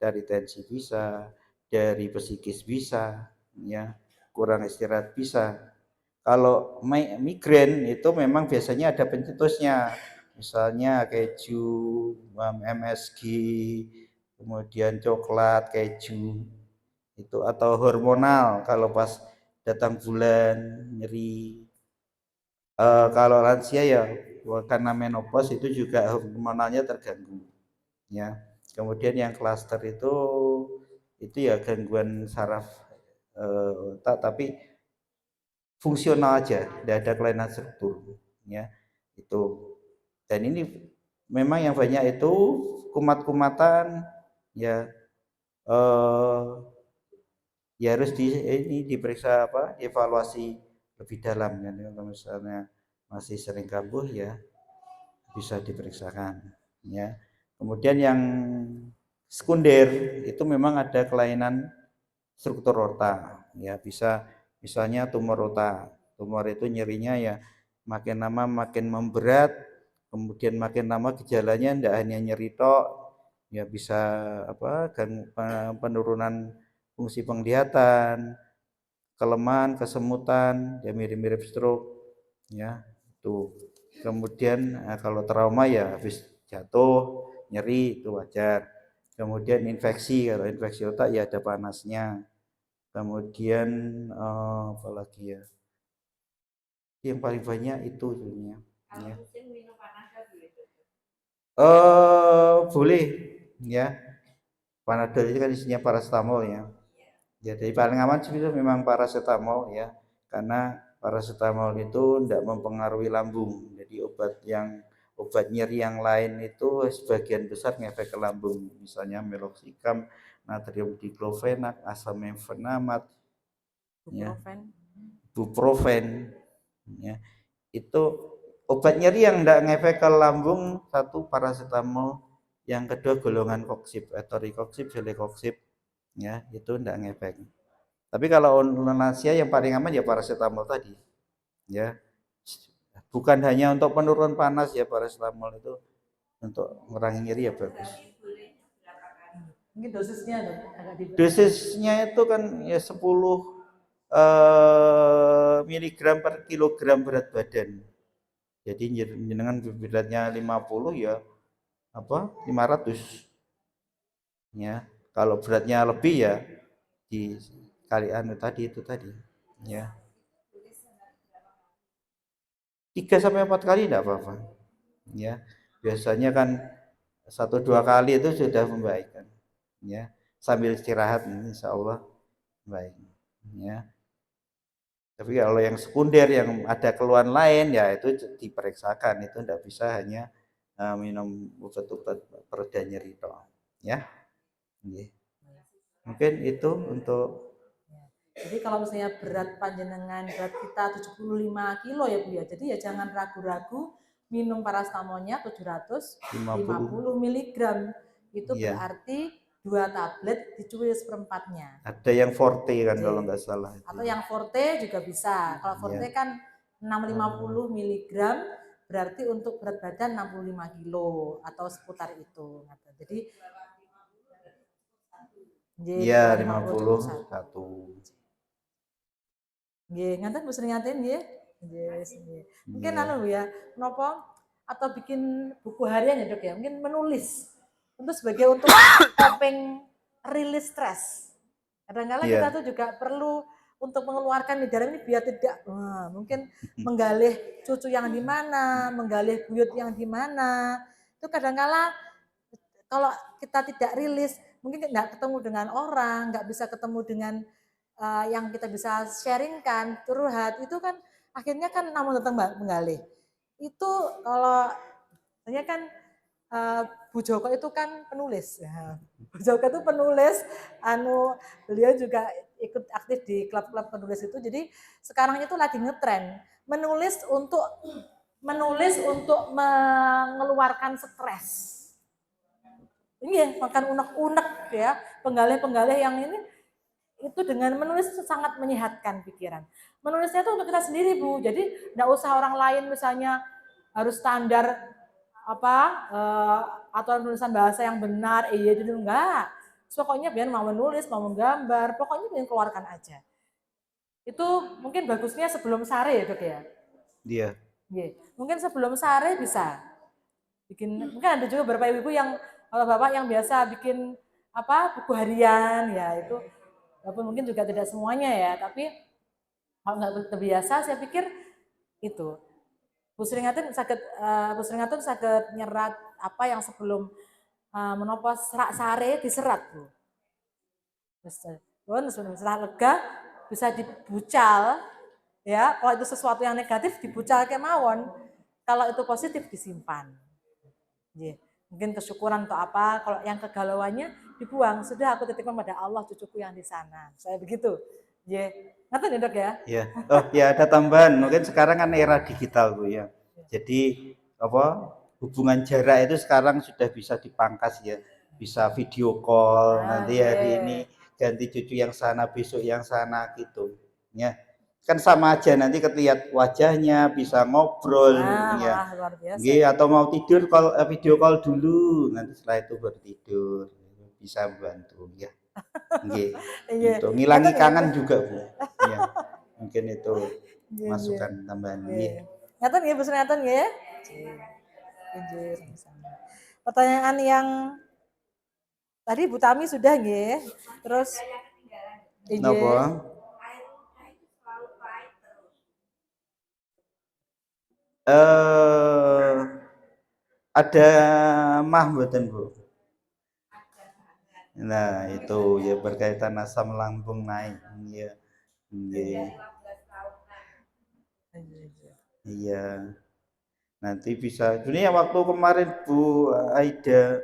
Dari tensi bisa, dari psikis bisa, ya. Kurang istirahat bisa. Kalau migrain itu memang biasanya ada pencetusnya. Misalnya keju, MSG, kemudian coklat, keju. Itu atau hormonal kalau pas datang bulan nyeri. Kalau lansia ya karena menopause itu juga hormonalnya terganggu ya. Kemudian yang klaster itu ya gangguan saraf otak tapi fungsional aja, tidak ada kelainan struktur ya. Itu. Dan ini memang yang banyak itu kumat-kumatan ya eh, ya harus ini diperiksa apa, dievaluasi lebih dalam ya. Kalau misalnya masih sering kambuh ya bisa diperiksakan ya. Kemudian yang sekunder itu memang ada kelainan struktur aorta ya, bisa misalnya tumor aorta. Tumor itu nyerinya ya makin lama makin memberat, kemudian makin lama gejalanya tidak hanya nyeri tok, ya bisa penurunan fungsi penglihatan, kelemahan, kesemutan, ya mirip-mirip stroke ya. Tuh. Kemudian kalau trauma ya habis jatuh, nyeri itu wajar. Kemudian infeksi, kalau infeksi otak ya ada panasnya. Kemudian apalagi ya, yang paling banyak itu sebenarnya ya. Boleh ya, Panadol itu kan isinya paracetamol ya. Jadi paling aman sih itu memang paracetamol ya, karena paracetamol itu tidak mempengaruhi lambung. Jadi obat nyeri yang lain itu sebagian besar ngefek ke lambung, misalnya meloxicam, natrium diklofenak, asam mefenamat, ya, buprofen, ya. Itu obat nyeri yang tidak ngefek ke lambung, satu paracetamol, yang kedua golongan koksib, etoricoxib, celecoxib, ya itu tidak ngefek. Tapi kalau lansia yang paling aman ya paracetamol tadi, ya. Bukan hanya untuk penurun panas ya, paracetamol itu untuk mengurangi nyeri ya bagus. Mungkin dosisnya agak di Dosisnya itu kan ya 10 miligram per kilogram berat badan. Jadi jenengan beratnya 50 ya 500 ya. Kalau beratnya lebih ya dikali itu tadi ya. 3 sampai 4 kali enggak apa-apa. Ya. Biasanya kan 1-2 kali itu sudah membaikkan. Ya. Sambil istirahat insya Allah baik. Ya. Tapi kalau yang sekunder yang ada keluhan lain ya itu diperiksakan, itu tidak bisa hanya minum obat-obat pereda nyeri toh. Ya. Mungkin itu untuk. Jadi kalau misalnya berat panjenengan, berat kita 75 kilo ya Bu ya. Jadi ya jangan ragu-ragu minum paracetamolnya 750 mg. Itu berarti 2 tablet dicuil seperempatnya. Ada yang forte kan kalau nggak salah. Atau yang forte juga bisa. Kalau forte kan 650 mg berarti untuk berat badan 65 kilo atau seputar itu. Jadi ya 51. Nggih, ngaten Bu sering ngaten nggih. Mungkin ya, menapa atau bikin buku harian ya Dok ya. Mungkin menulis. Untuk coping rilis stres. Kadang-kadang kita tuh juga perlu untuk mengeluarkan edaran ini biar tidak mungkin menggalih cucu yang di mana, menggalih buyut yang di mana. Itu kadang-kadang kalau kita tidak rilis, mungkin nggak ketemu dengan orang, nggak bisa ketemu dengan yang kita bisa sharingkan, curhat, itu kan akhirnya kan namun datang menggalih. Itu kalau sebenarnya kan Bu Joko itu kan penulis. Ya. Bu Joko itu penulis, beliau juga ikut aktif di klub-klub penulis itu. Jadi sekarang itu lagi ngetren menulis untuk mengeluarkan stres. Ini ya, makan unek-unek ya, penggalih-penggalih yang ini itu dengan menulis itu sangat menyehatkan pikiran. Menulisnya itu untuk kita sendiri Bu, jadi tidak usah orang lain misalnya harus standar aturan tulisan bahasa yang benar, dulu enggak. Pokoknya biar mau menulis, mau menggambar, pokoknya biar keluarkan aja. Itu mungkin bagusnya sebelum sare ya Dok ya? Iya. Mungkin sebelum sare bisa bikin, mungkin ada juga beberapa ibu yang bapak yang biasa bikin buku harian ya itu. Walaupun mungkin juga tidak semuanya ya, tapi kalau nggak terbiasa, saya pikir itu. Bu Seringatun sakit nyerat apa yang sebelum menopo serak sare diserat Bu. Terus setelah lega bisa dibucal ya. Kalau itu sesuatu yang negatif dibucal kemawon. Kalau itu positif disimpan. Mungkin kesyukuran atau apa. Kalau yang kegalauannya dibuang, sudah aku titipkan pada Allah cucuku yang di sana. Saya begitu. Ngerti nih Dok ya? Iya. Oh ya ada tambahan. Mungkin sekarang kan era digital Bu ya. Jadi hubungan jarak itu sekarang sudah bisa dipangkas ya, bisa video call, nanti hari ini ganti cucu yang sana, besok yang sana gitu ya, kan sama aja, nanti kelihat wajahnya, bisa ngobrol ya. Wah, luar biasa. Nggih, atau mau tidur video call dulu, nanti setelah itu baru tidur, bisa membantu ya. Nggih, gitu. Ngilangi kangen juga Bu. Ya, mungkin itu masukan tambahan. Nggih. Ngaten nggih Bu Suryaton nggih. Injil sama. Pertanyaan yang tadi Bu Tami sudah nggih. Terus Napa? Ada mah mboten Bu? Nah, itu ya berkaitan asam lambung naik. Iya. Nggih. Iya. Nanti bisa. Sebenarnya waktu kemarin Bu Aida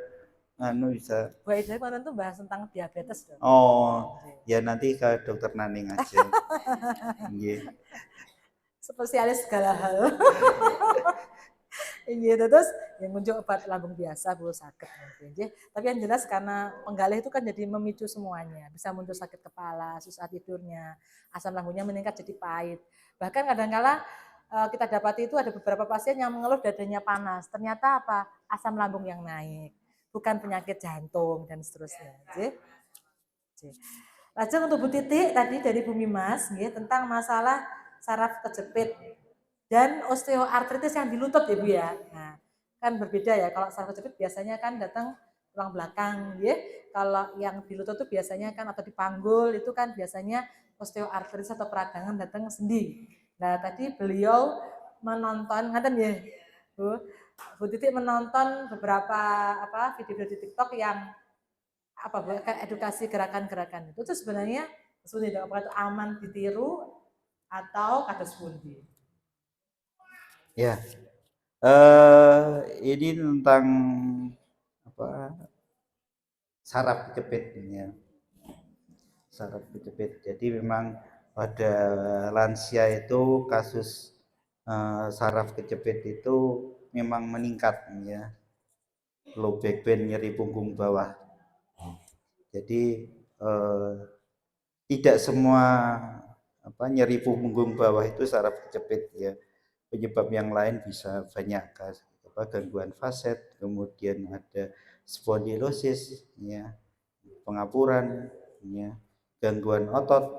bisa. Bu Aida kemarin tuh bahas tentang diabetes dong. Oh, ya nanti ke dokter Naning aja. Iya. Spesialis segala hal. Gitu, terus yang muncul obat lambung biasa Bu sakit mungkin. Tapi yang jelas karena penggalih itu kan jadi memicu semuanya, bisa muncul sakit kepala, susah tidurnya, asam lambungnya meningkat jadi pahit. Bahkan kadang-kala kita dapati itu ada beberapa pasien yang mengeluh dadanya panas, ternyata apa? Asam lambung yang naik, bukan penyakit jantung dan seterusnya. Lajeng untuk Bu Titik tadi dari Bumi Mas tentang masalah saraf kejepit dan osteoartritis yang di lutut ya Bu ya. Nah, kan berbeda ya, kalau saraf kejepit biasanya kan datang tulang belakang ya. Kalau yang di lutut itu biasanya kan atau di panggul itu kan biasanya osteoartritis atau peradangan datang sendi. Nah, tadi beliau menonton ngaten ya Bu Titik menonton beberapa video di TikTok yang edukasi gerakan-gerakan itu sebenarnya sebenarnya apakah itu aman ditiru atau kados pundi? Ya, ini tentang saraf kejepit ya. Saraf kejepit. Jadi memang pada lansia itu kasus saraf kejepit itu memang meningkat ya. Low back pain, nyeri punggung bawah. Jadi tidak semua nyeri punggung bawah itu saraf kejepit ya. Penyebab yang lain bisa banyak, gangguan faset, kemudian ada spondilosis ya, pengapuran ya, gangguan otot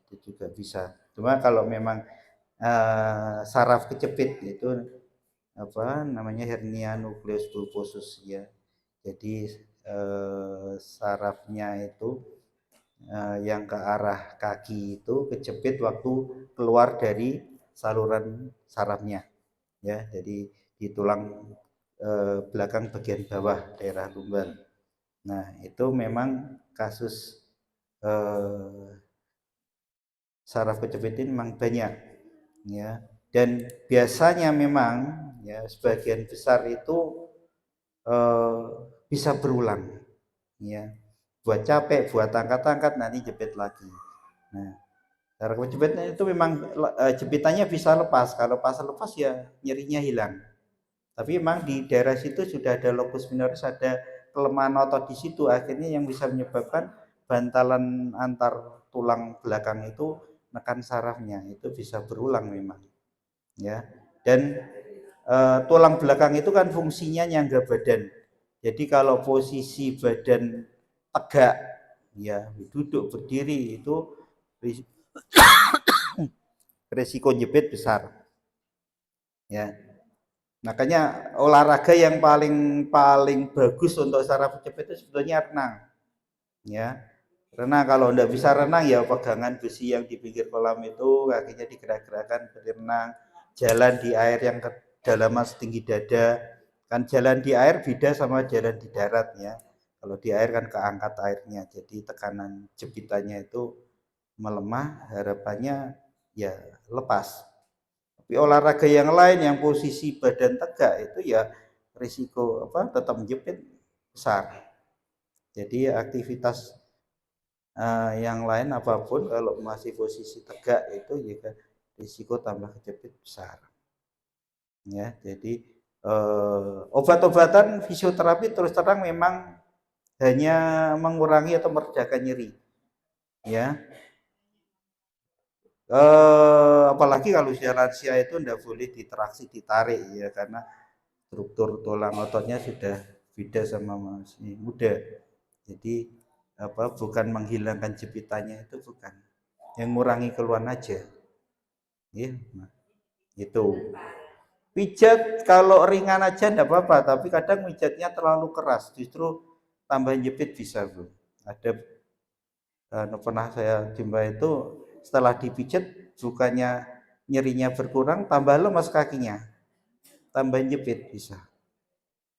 itu juga bisa. Cuma kalau memang saraf kejepit itu hernia nukleus pulposus ya. Jadi sarafnya itu yang ke arah kaki itu kejepit waktu keluar dari saluran sarafnya ya, jadi di tulang belakang bagian bawah daerah lumbar. Nah itu memang kasus saraf kejepit ini memang banyak ya, dan biasanya memang ya sebagian besar itu bisa berulang ya, buat capek, buat angkat-angkat nanti jepit lagi. Nah, saraf kejepitnya itu memang jepitannya bisa lepas, kalau pas lepas ya nyerinya hilang. Tapi memang di daerah situ sudah ada locus minoris, ada kelemahan otot di situ, akhirnya yang bisa menyebabkan bantalan antar tulang belakang itu nekan sarafnya, itu bisa berulang memang ya. Dan tulang belakang itu kan fungsinya nyangga badan. Jadi kalau posisi badan tegak ya, duduk berdiri itu risiko jepit besar ya. Makanya olahraga yang paling bagus untuk saraf kejepit itu sebetulnya renang ya. Renang, kalau enggak bisa renang ya pegangan besi yang di pinggir kolam itu, kakinya digerak-gerakkan berenang, jalan di air yang kedalaman setinggi dada. Kan jalan di air beda sama jalan di darat ya. Kalau di air kan keangkat airnya, jadi tekanan jepitannya itu melemah, harapannya ya lepas. Tapi olahraga yang lain yang posisi badan tegak itu ya risiko tetap menjepit besar. Jadi aktivitas yang lain apapun kalau masih posisi tegak itu juga risiko tambah kejepit besar. Ya, jadi Obat-obatan fisioterapi terus terang memang hanya mengurangi atau meredakan nyeri, ya. Apalagi kalau usia lansia itu tidak boleh diteraksi ditarik ya, karena struktur tulang ototnya sudah beda sama masih muda. Jadi bukan menghilangkan jepitannya, itu bukan, yang mengurangi keluhan aja, ya. Nah, itu pijat kalau ringan aja enggak apa-apa, tapi kadang pijatnya terlalu keras justru tambah jepit bisa, Bu. Ada pernah saya jumpa itu setelah dipijat bukannya nyerinya berkurang, tambah lemas kakinya, tambah jepit bisa.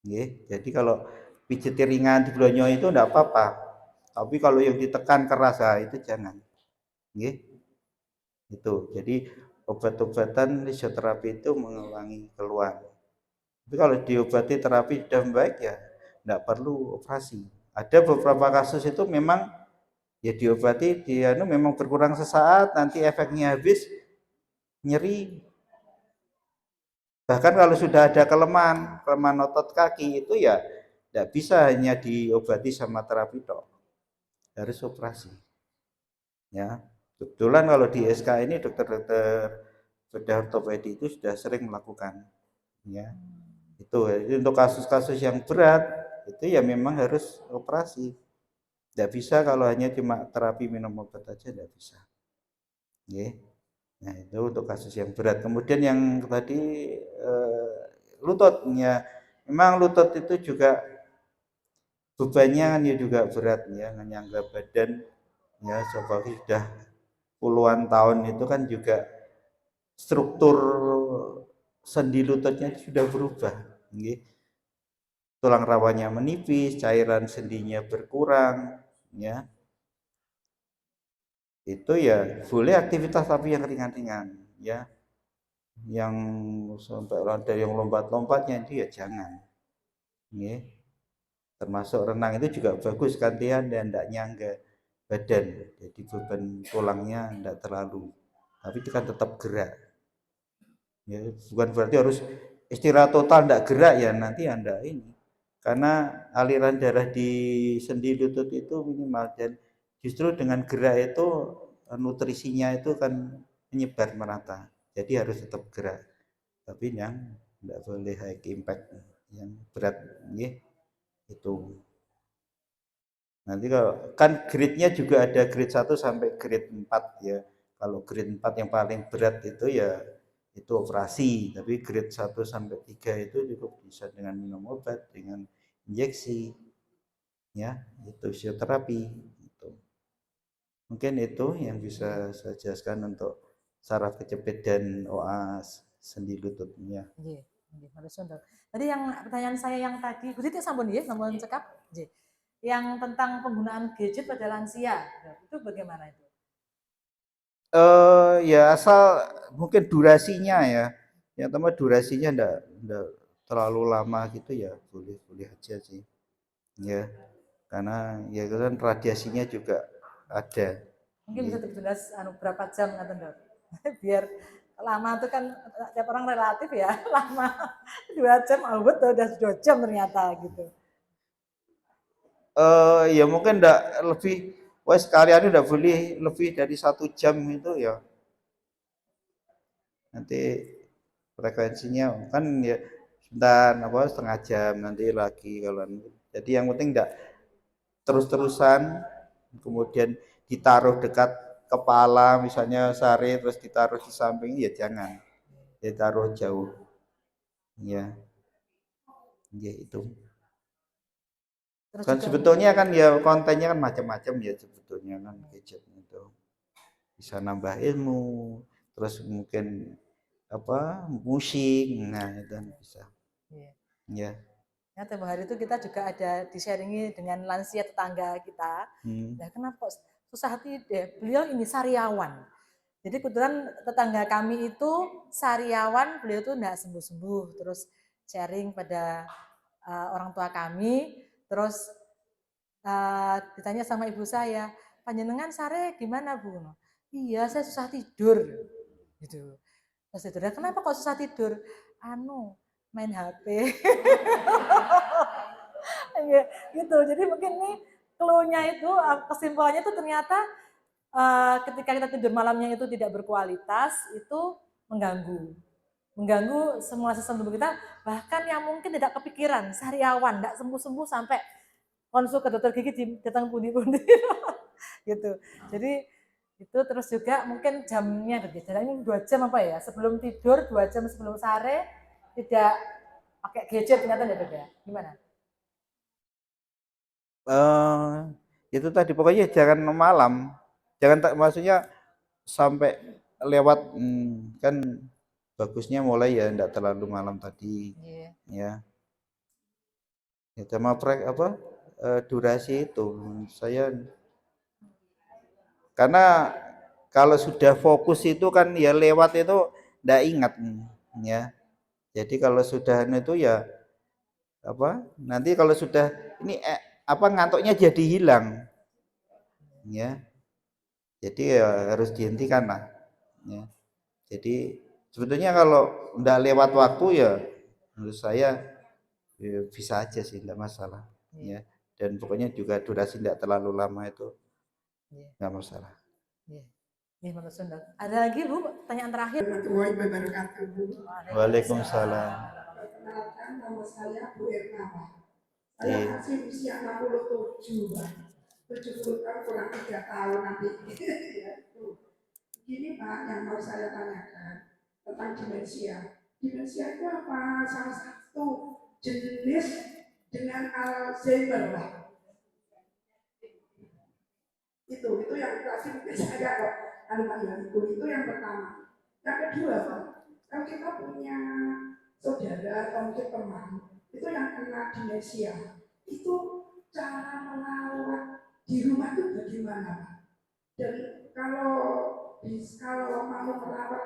Jadi kalau pijat ringan di blonyo itu enggak apa-apa, tapi kalau yang ditekan keras itu jangan. Itu. Jadi obat-obatan fisioterapi itu mengurangi keluhan. Tapi kalau diobati terapi sudah baik ya enggak perlu operasi. Ada beberapa kasus itu memang ya diobati, dia memang berkurang sesaat, nanti efeknya habis, nyeri. Bahkan kalau sudah ada kelemahan otot kaki itu ya tidak bisa hanya diobati sama terapi tok, harus operasi. Ya, kebetulan kalau di SK ini dokter-dokter bedah ortopedi itu sudah sering melakukan. Ya, itu. Jadi untuk kasus-kasus yang berat itu ya memang harus operasi. Tidak bisa kalau hanya cuma terapi minum obat aja, tidak bisa. Nah itu untuk kasus yang berat. Kemudian yang tadi lututnya, memang lutut itu juga bebannya kan ya juga berat ya, menyangga badan ya, coba sudah puluhan tahun itu kan juga struktur sendi lututnya sudah berubah. Tulang rawanya menipis, cairan sendinya berkurang, ya. Itu ya boleh aktivitas tapi yang ringan-ringan, ya. Yang sampai ada yang lompat-lompatnya itu ya jangan. Termasuk renang itu juga bagus gantian dan tidak nyangga badan, jadi beban tulangnya tidak terlalu, tapi itu kan tetap gerak. Ya, bukan berarti harus istirahat total tidak gerak ya, nanti Anda ini, karena aliran darah di sendi lutut itu minimal, dan justru dengan gerak itu nutrisinya itu kan menyebar merata, jadi harus tetap gerak, tapi yang tidak boleh high impact, yang berat itu. Nanti kalau kan grade-nya juga ada grade 1 sampai grade 4 ya. Kalau grade 4 yang paling berat itu ya itu operasi, tapi grade 1 sampai 3 itu cukup bisa dengan minum obat, dengan injeksi. Ya, itu fisioterapi itu. Mungkin itu yang bisa saya jelaskan untuk saraf kejepit dan OA sendi lututnya. Nggih, nggih, tadi yang pertanyaan saya yang tadi, Bu Titi sampun nggih, sampun cekap, nggih. Yang tentang penggunaan gadget pada lansia, itu bagaimana itu? Ya asal mungkin durasinya ya, yang pertama durasinya enggak terlalu lama gitu ya, boleh aja sih, ya, karena ya kan radiasinya juga ada. Mungkin bisa dijelas berapa jam ngaten, Dok? Biar lama itu kan tiap orang relatif ya, lama 2 jam, betul udah 2 jam ternyata gitu. Ya mungkin enggak lebih, sekalian udah boleh lebih dari 1 jam itu ya, nanti frekuensinya kan ya sebentar, setengah jam nanti lagi kalau, jadi yang penting enggak terus-terusan, kemudian ditaruh dekat kepala misalnya sari terus ditaruh di samping, ya jangan, ditaruh jauh, ya. Ya itu Terus kan juga sebetulnya kan ya kontennya kan macam-macam ya, sebetulnya kan gadget itu bisa nambah ilmu, terus mungkin musik, nah itu kan bisa. Ya. Ya, tempo hari itu kita juga ada di-sharingi dengan lansia tetangga kita. Nah, kenapa susah tidur? Beliau ini sariawan. Jadi kebetulan tetangga kami itu sariawan, beliau tuh enggak sembuh-sembuh. Terus sharing pada orang tua kami, terus ditanya sama ibu saya, panjenengan sare gimana, Bu? Iya, saya susah tidur. Gitu. Terus tidur. Kenapa kok susah tidur? main HP. Ya, gitu. Jadi mungkin nih clue-nya itu kesimpulannya itu ternyata ketika kita tidur malamnya itu tidak berkualitas itu mengganggu. Mengganggu semua sistem tubuh kita, bahkan yang mungkin tidak kepikiran sehariawan, tidak sembuh-sembuh sampai konsul ke dokter gigi datang pundi-pundi. Gitu. Jadi itu terus juga mungkin jamnya berbeda. Ini 2 jam apa ya? Sebelum tidur 2 jam sebelum sare tidak pakai gadget ternyata tidak beda. Gimana? Itu tadi pokoknya jangan malam, jangan maksudnya sampai lewat kan bagusnya mulai ya enggak terlalu malam tadi ya. Ya sama durasi itu saya karena kalau sudah fokus itu kan ya lewat itu enggak ingat ya. Jadi kalau sudah itu ya nanti kalau sudah ini ngantuknya jadi hilang ya. Jadi ya harus dihentikan lah ya. Jadi sebetulnya kalau enggak lewat waktu ya menurut saya ya, bisa aja sih enggak masalah ya. Dan pokoknya juga durasi enggak terlalu lama itu enggak masalah. Ada lagi Bu pertanyaan terakhir? Waalaikumsalam. Perkenalkan, nama saya Bu Erna. Saya masih usia 67, 70 tahun kurang 3 tahun nanti. Gini Pak, yang mau saya tanyakan tentang demensia. Demensia itu apa? Salah satu jenis dengan Alzheimer Pak. Itu yang tadi mungkin saya kok itu yang pertama. Yang kedua Pak, kalau kita punya saudara atau mungkin teman itu yang kena demensia, itu cara merawat di rumah itu bagaimana Pak? Dan kalau mau merawat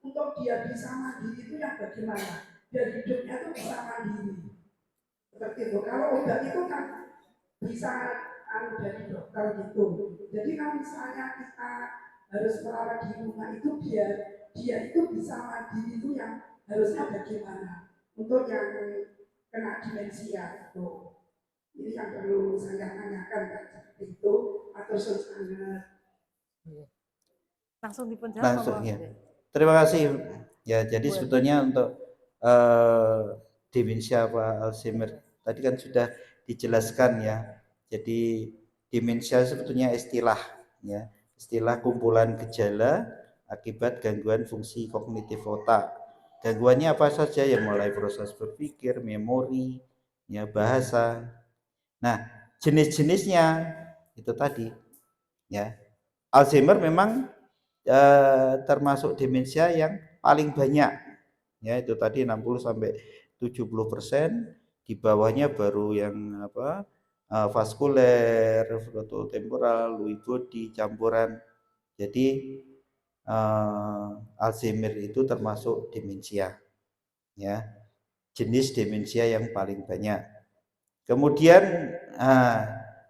untuk dia bisa mandiri itu yang bagaimana? Biar hidupnya itu bisa mandiri. Seperti itu. Kalau obat itu kan bisa dari dokter gitu. Jadi kalau misalnya kita harus merawat di rumah itu biar dia itu bisa mandiri itu yang harusnya bagaimana untuk yang kena demensia itu. Ini yang perlu saya tanyakan seperti itu atau sangat langsung dipenjara langsung ya. Terima kasih ya. Jadi sebetulnya untuk demensia Alzheimer tadi kan sudah dijelaskan ya. Jadi demensia sebetulnya istilah ya, istilah kumpulan gejala akibat gangguan fungsi kognitif otak. Gangguannya apa saja yang mulai proses berpikir, memori, ya bahasa. Nah, jenis-jenisnya itu tadi ya. Alzheimer memang termasuk demensia yang paling banyak ya, itu tadi 60 sampai 70%, di bawahnya baru yang vaskuler, frontotemporal, Lewy body, campuran. Jadi Alzheimer itu termasuk demensia ya, jenis demensia yang paling banyak. Kemudian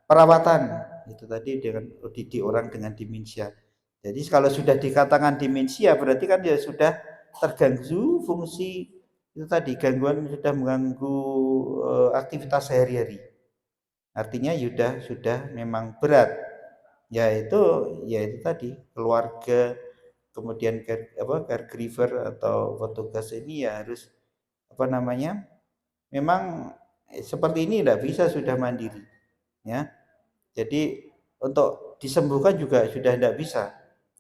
perawatan itu tadi dengan di orang dengan demensia. Jadi kalau sudah dikatakan demensia berarti kan ya sudah terganggu fungsi itu tadi, gangguan sudah mengganggu aktivitas sehari-hari. Artinya sudah memang berat. Ya itu tadi keluarga, kemudian caregiver atau petugas ini ya harus memang seperti ini tidak bisa sudah mandiri ya. Jadi untuk disembuhkan juga sudah tidak bisa.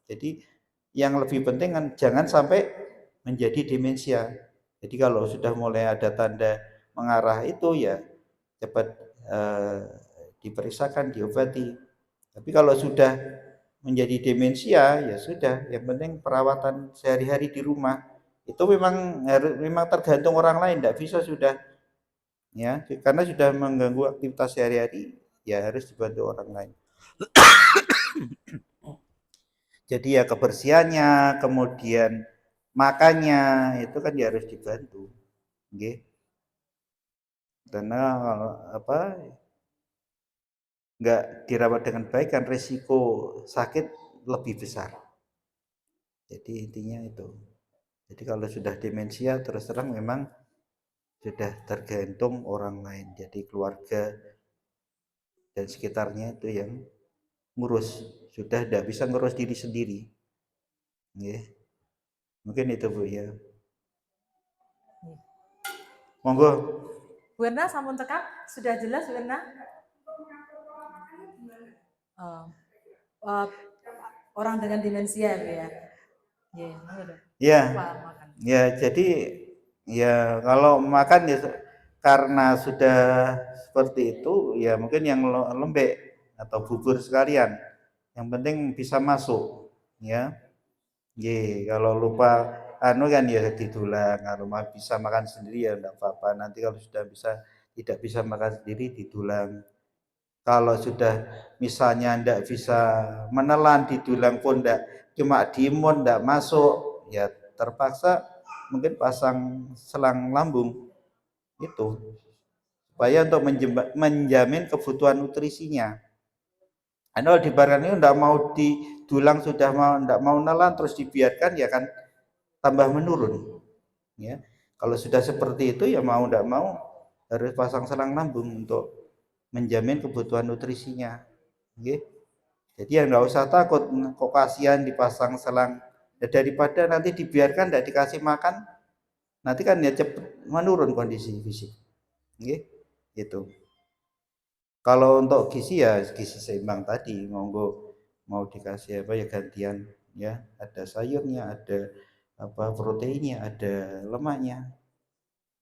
Jadi yang lebih penting kan jangan sampai menjadi demensia. Jadi kalau sudah mulai ada tanda mengarah itu ya cepat diperiksakan, diobati. Tapi kalau sudah menjadi demensia ya sudah, yang penting perawatan sehari-hari di rumah. Itu memang tergantung orang lain, tidak bisa sudah ya, karena sudah mengganggu aktivitas sehari-hari ya harus dibantu orang lain. Jadi ya kebersihannya, kemudian makannya itu kan ya harus dibantu, okay? Karena nggak dirawat dengan baik kan resiko sakit lebih besar. Jadi intinya itu. Jadi kalau sudah demensia terus terang memang sudah tergantung orang lain, jadi keluarga dan sekitarnya itu yang ngurus, sudah tidak bisa ngurus diri sendiri. Nggih. Mungkin itu Bu ya. Monggo. Bu Erna sampun cekap, sudah jelas Bu Erna? Oh, orang dengan demensia Bu ya. Iya, Ya. makan. Ya, jadi ya kalau makan ya karena sudah seperti itu ya mungkin yang lembek atau bubur sekalian. Yang penting bisa masuk ya. Ye, kalau lupa anu kan ya didulang, kalau bisa makan sendiri ya enggak apa-apa. Nanti kalau sudah tidak bisa makan sendiri didulang. Kalau sudah misalnya enggak bisa menelan didulang pun enggak, cuma diimun enggak masuk, ya terpaksa mungkin pasang selang lambung itu supaya untuk menjamin kebutuhan nutrisinya. Kalau dibiarkan itu enggak mau didulang, sudah mau enggak mau nelan terus dibiarkan ya kan tambah menurun ya. Kalau sudah seperti itu ya mau enggak mau harus pasang selang lambung untuk menjamin kebutuhan nutrisinya. Oke. Jadi ya enggak usah takut, kok kasihan dipasang selang. Ya, daripada nanti dibiarkan enggak dikasih makan, nanti kan ya cepat menurun kondisi fisik. Oke. Itu. Kalau untuk gizi ya gizi seimbang tadi, monggo mau dikasih apa ya gantian ya, ada sayurnya, ada apa proteinnya, ada lemaknya.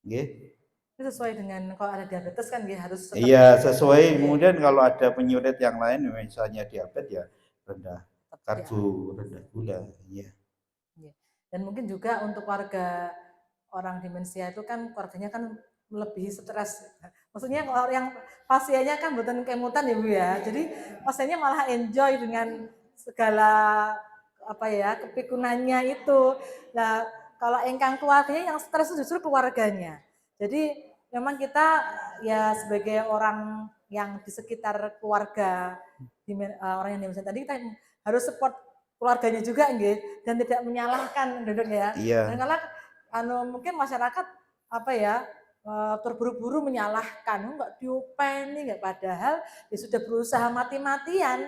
Nggih. Itu sesuai dengan kalau ada diabetes kan ya harus tetap. Iya, sesuai. Kemudian kalau ada penyulit yang lain misalnya diabetes ya rendah karbo, rendah gula, ya. Dan mungkin juga untuk warga orang demensia itu kan keluarganya kan lebih stres. Maksudnya kalau yang pasiennya kan bukan kemutan ya Bu ya. Jadi pasiennya malah enjoy dengan segala apa ya kepikunannya itu. Nah, kalau engkang keluarganya yang stres itu justru keluarganya. Jadi memang kita ya sebagai orang yang di sekitar keluarga orang yang demensia tadi kita harus support keluarganya juga nggih dan tidak menyalahkan Dodot ya. Iya. Dan karena mungkin masyarakat apa ya terburu-buru menyalahkan enggak diopeni enggak padahal dia sudah berusaha mati-matian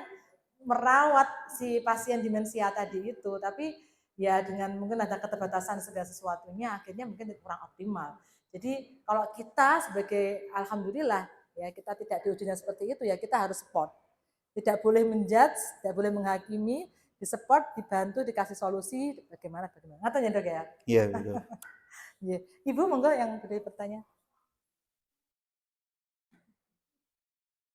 merawat si pasien demensia tadi itu tapi ya dengan mungkin ada keterbatasan segala sesuatunya akhirnya mungkin kurang optimal. Jadi kalau kita sebagai alhamdulillah ya kita tidak di ujungnya seperti itu ya kita harus support. Tidak boleh menjudge, tidak boleh menghakimi, disupport, dibantu, dikasih solusi bagaimana. Ngaten ya Dok ya? Iya, betul. Ibu monggo yang beri pertanyaan.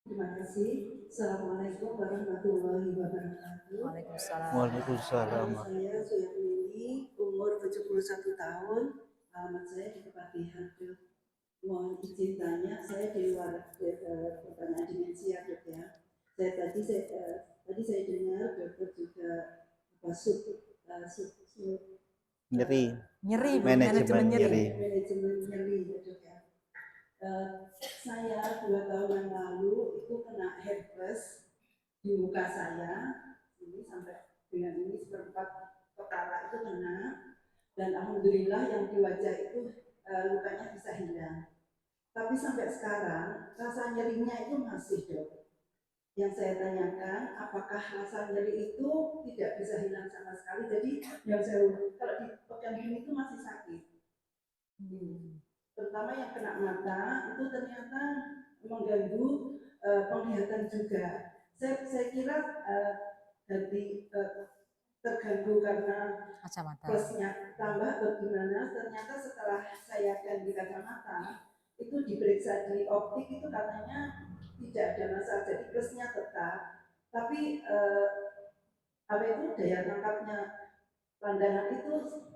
Terima kasih. Assalamualaikum warahmatullahi wabarakatuh. Waalaikumsalam. Waalaikumsalam. Saya Suyatmini, umur 71 tahun. Alamat saya di Kepatihan. Mohon izin tanya, saya di luar pertanyaan demensia Dok ya. Tadi saya dengar dokter juga nyeri manajemen nyeri. Manajemen nyeri ya Dok ya. Saya 2 tahun yang lalu itu kena herpes di muka saya, ini sampai dengan ini seperempat kepala itu kena, dan alhamdulillah yang di wajah itu lukanya bisa hilang. Tapi sampai sekarang rasa nyerinya itu masih Dok. Yang saya tanyakan, apakah rasa nyeri itu tidak bisa hilang sama sekali? Jadi yang saya kalau dipegang gini itu masih sakit. Terutama yang kena mata itu ternyata mengganggu penglihatan juga. Saya kira terganggu karena plusnya tambah atau gimana. Ternyata setelah saya ganti kacamata itu diperiksa di optik itu katanya tidak ada masalah, jadi plusnya tetap. Tapi apa itu daya tangkapnya pandangan itu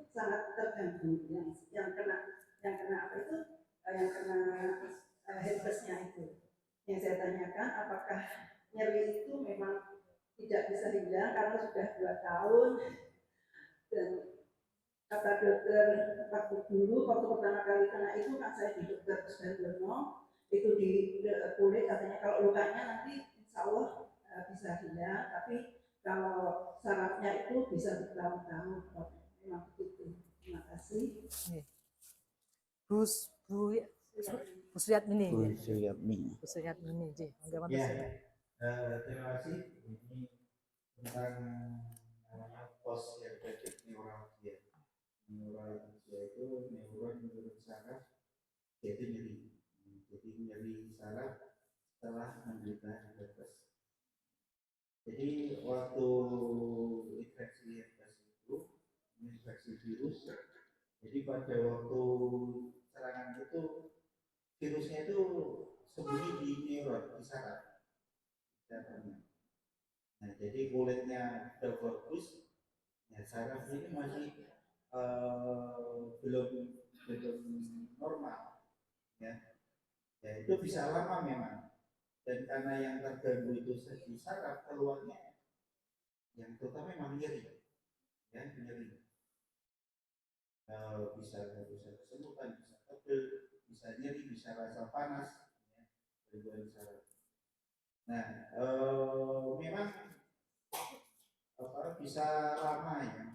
sangat terganggu. Yang kena apa itu yang kena herpesnya itu. Yang saya tanyakan apakah nyeri itu memang tidak bisa hilang karena sudah 2 tahun, dan kata dokter waktu pertama kali kena itu kan saya di dokter Kusbandono itu di kulit, katanya kalau lukanya nanti insya Allah bisa hilang, tapi kalau sarafnya itu bisa bertahun-tahun. Memang begitu. Terima kasih. Bu Suryatmini. Bu Suryatmi. Bu Suryatmini, nggih. Monggo wonten Ya, sing. terima kasih. Ini tentang namanya pos yang terjadi neuralgia. Neuralgia itu neuron menurut saraf yaitu nyeri. Jadi nyeri saraf setelah menderita diabetes. Jadi waktu infeksi virus, jadi pada waktu serangan itu virusnya itu sembunyi di neuron, di saraf. Nah, jadi kulitnya sudah bagus, ya saraf ini masih belum normal, ya. Ya itu bisa lama memang. Dan karena yang terganggu itu di saraf, keluarnya yang terutama memang nyeri, ya nyeri. Bisa kesemutan, bisa pegel, bisa nyeri, bisa rasa panas, ya, gangguan saraf. Nah, memang bisa lama ya.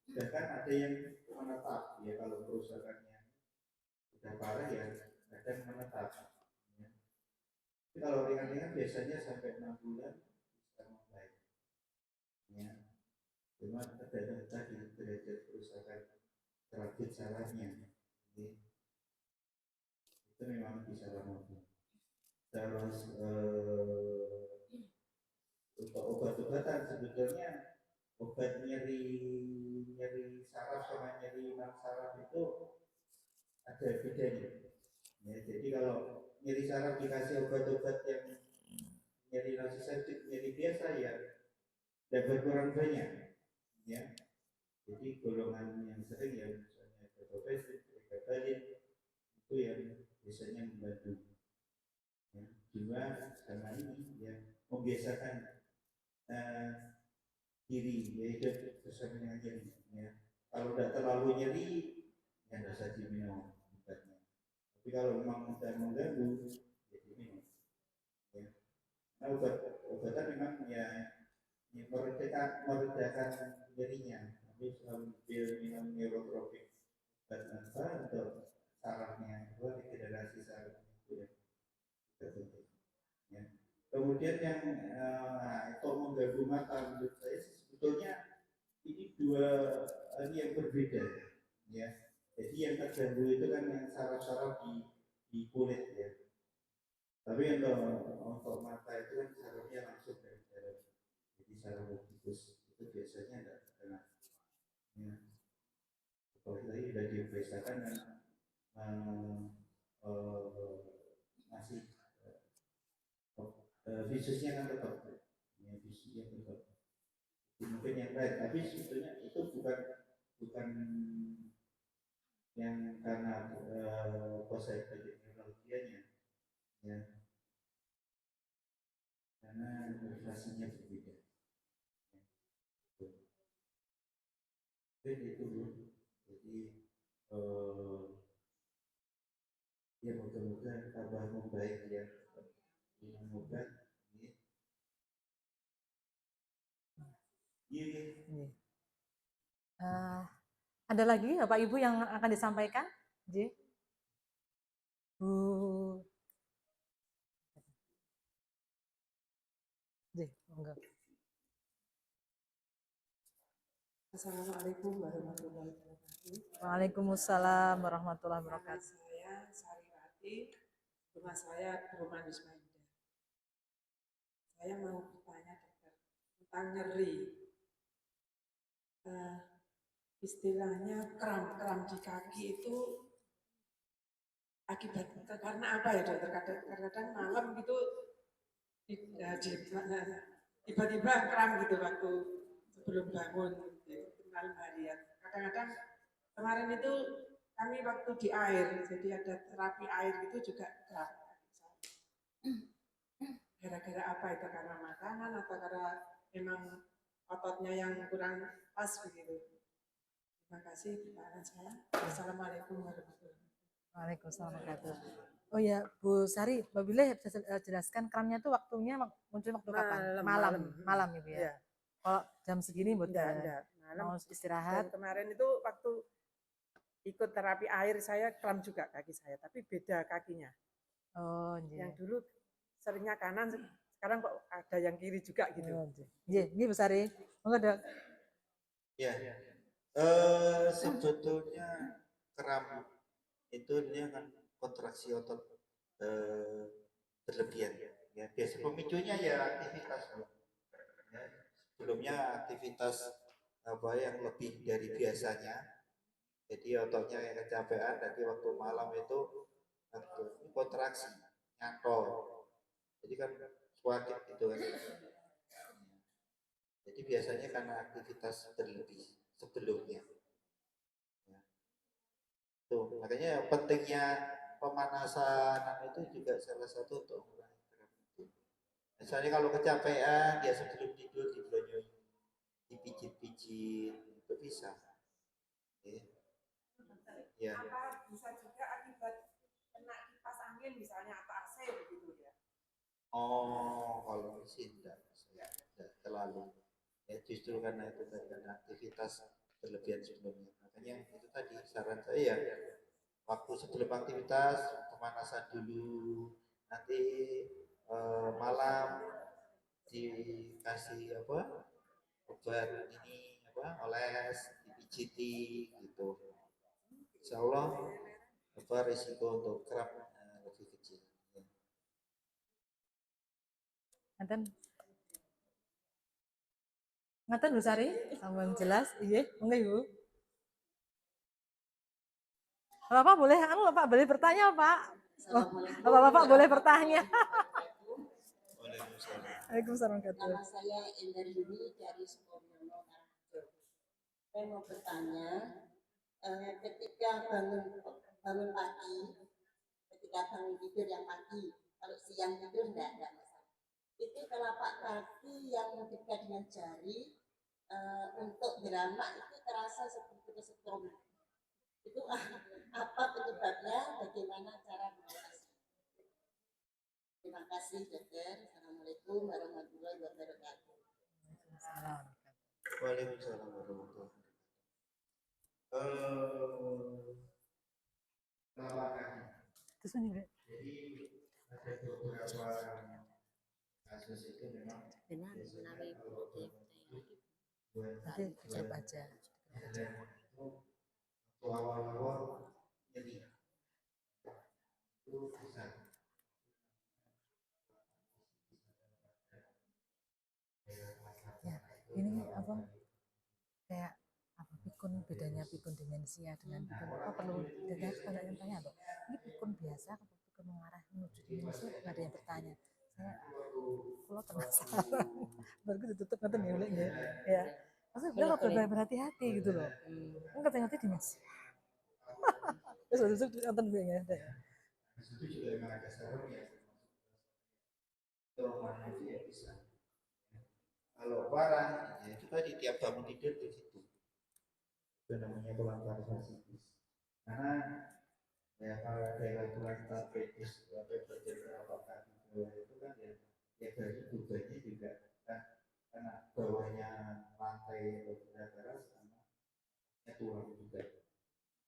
Bahkan ada yang menetap ya, kalau kerusakannya sudah parah ya kadang menetap. Ya. Tapi kalau ringan-ringan biasanya sampai 6 bulan bisa membaik. Ya. Cuma tergantung tadi derajat kerusakan terhadap sarafnya. Ya. Itu memang bisa lama. Terus untuk obat-obatan sebetulnya obat nyeri saraf sama nyeri non saraf itu ada bedanya. Ya, jadi kalau nyeri saraf dikasih obat-obat yang nyeri nasisetik, nyeri biasa ya dapat kurang banyak. Ya, jadi golongan yang sering ya misalnya gabapentin, pregabalin itu yang biasanya membantu. Ya, juga karena ini ya membiasakan diri yaitu bersama dengan nyeri. Ya. Kalau tidak terlalu nyeri ya tidak usah diminum obatnya. Tapi kalau memang sudah mengganggu ya diminum. Ya. Nah, obatan memang ya meredakan nyerinya. Tapi sambil minum neurotropik obat apa untuk sarafnya itu regenerasi sarafnya itu ya tertentu. Ya. Kemudian yang itu mengganggu mata menurut saya sebetulnya ini dua ini yang berbeda ya. Jadi yang terganggu itu kan yang saraf-saraf di kulit ya. Tapi untuk mata itu kan sarafnya langsung dari dalam. Jadi saraf optikus itu biasanya tidak kena. Ya. Kalau tadi sudah dibiasakan dan masih visusnya kan tetap, ya visusnya tetap. Mungkin yang lain, tapi sebetulnya itu bukan yang karena proses teknologianya, ya, karena inflasinya berbeda. Jadi itu, jadi ya moga-moga tambah membaik ya, semoga ini. Iya. Ada lagi Bapak Ibu yang akan disampaikan? J. Bu. J, monggo. Assalamualaikum warahmatullahi wabarakatuh. Waalaikumsalam warahmatullahi Nama wabarakatuh. saya Sariwati, rumah saya Perumahan Wisma Indah. Saya mau bertanya dokter tentang nyeri. Istilahnya kram di kaki itu akibat karena apa ya dokter? Kadang-kadang malam gitu tiba-tiba kram gitu waktu sebelum bangun malam hari ya. Kadang-kadang kemarin itu kami waktu di air, jadi ada terapi air itu juga kram. Gara-gara apa itu? Karena makanan atau karena memang ototnya yang kurang pas begitu? Terima kasih pertanyaan saya. Assalamualaikum warahmatullahi wabarakatuh. Waalaikumsalam warahmatullahi wabarakatuh. Oh ya, Bu Sari, Mbak Bile bisa jelaskan kramnya itu waktunya muncul waktu kapan? Malam Ibu ya. Ya. Kalau jam segini buat Enggak. mau istirahat. Dan kemarin itu waktu ikut terapi air saya kram juga kaki saya, tapi beda kakinya. Oh, Yang nggih. dulu seringnya kanan, sekarang kok ada yang kiri juga gitu. Oh, nggih. Nggih, nggih Bu Sari. Monggo, Dok. Ya, sebetulnya kram itu dia kan kontraksi otot berlebihan. Ya, biasa pemicunya ya aktivitas. Ya, sebelumnya aktivitas apa yang lebih dari biasanya. Jadi ototnya yang kecapean, jadi waktu malam itu kontraksi, nyantol. Jadi kan suakit gitu kan. Jadi biasanya karena aktivitas berlebih sebelumnya. Ya. Tuh, makanya pentingnya pemanasan itu juga salah satu untuk mengurangi gerak itu. Misalnya kalau kecapean, ya sebelum tidur dibelonyoin, dipijit-pijit, itu bisa. Ya. Ya. Apa bisa juga akibat kena kipas angin misalnya atau AC begitu ya? Oh, kalau sih tidak terlalu. Ya justru karena itu tadi karena aktivitas berlebihan sebelumnya. Makanya itu tadi saran saya ya waktu sebelum aktivitas pemanasan dulu, nanti malam dikasih apa obat ini apa oles dipijiti gitu. Insya Allah apa risiko untuk kram lebih kecil. Ngaten. Ngaten Bu Sari, sampun jelas. Iya, monggo Ibu. Bapak boleh anu Pak, boleh bertanya Pak. Bapak boleh bertanya. Waalaikumsalam Nama saya Ender Yuni dari Sukomono, Karangrejo. Saya mau bertanya, ketika bangun pagi, ketika bangun tidur yang pagi, kalau siang tidur enggak masalah. Itu telapak kaki yang dekat dengan jari untuk beramak itu terasa seperti kesetrum. Itu apa penyebabnya? Bagaimana cara mengatasi? Terima kasih dokter. Assalamualaikum warahmatullahi wabarakatuh. Waalaikumsalam warahmatullahi wabarakatuh. Terus ini Jadi ada beberapa kasus itu memang Benar, biasanya menawi kalau nanti saya baca. itu awal-awal jadi itu bisa Ya, ini apa? Kayak apa pikun bedanya pikun demensia dengan pikun apa perlu dilihat pada yang tanya loh. Ini pikun biasa atau pikun mengarah menuju demensia? Nggak ada yang bertanya. Saya kalau penasaran, baru ditutup nanti nih ya. Maksudnya udah berhati-hati gitu loh. Enggak tanya-tanya demensia. Terus tutup nonton gue ya. itu juga memang ada saran ya trauma itu ya bisa kalau parah ya itu tadi tiap bangun tidur di situ itu namanya pelanggaran psikis karena ya kalau daerah pelanggaran pedis atau berjalan apakah itu kan ya ya dari tujuannya juga kan karena bawahnya lantai berat keras sama tulang juga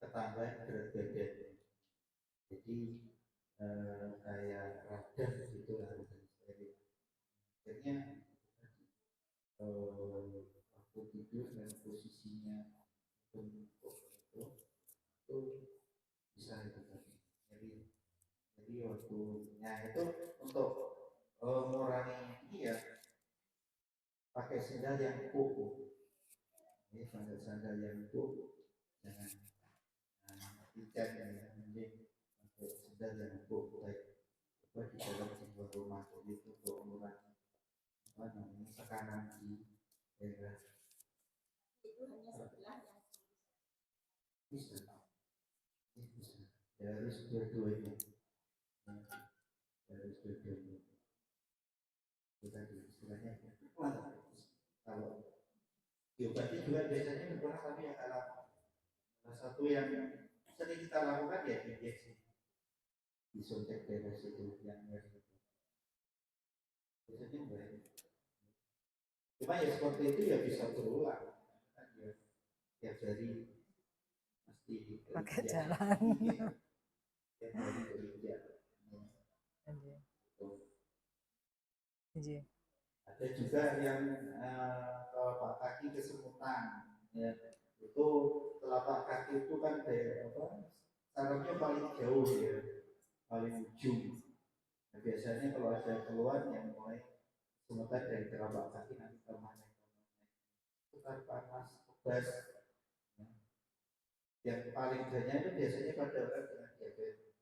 ketambahan berat badan jadi kayak radang gitu lah akhirnya waktu tidur dan posisinya bengkok itu bisa itu tadi jadi waktunya itu untuk mengurangi ini ya pakai sandal yang empuk ini sandal yang empuk jangan tidak ya mending pakai sandal yang empuk baik di dalam sebuah rumah jadi untuk mengurangi apa namanya tekanan di daerah Itu hanya sebelah yang bisa ya harus dua-duanya harus dua-duanya kita istilahnya kalau diobati juga biasanya menggunakan tapi yang alam salah satu yang sering kita lakukan ya injeksi disuntik daerah situ yang biasanya baik cuma ya seperti itu ya bisa berulang kan ya tiap hari mesti Pakai kerja jalan. tiap hari kerja Iya. Ada juga yang telapak kaki kesemutan, ya. Itu telapak kaki itu kan sarafnya paling jauh ya, paling ujung. Nah, biasanya kalau ada keluhan yang mulai semutan dari telapak kaki nanti kemana? Sekitar panas, kebas. Ya. Yang paling banyak itu biasanya pada orang dengan diabetes.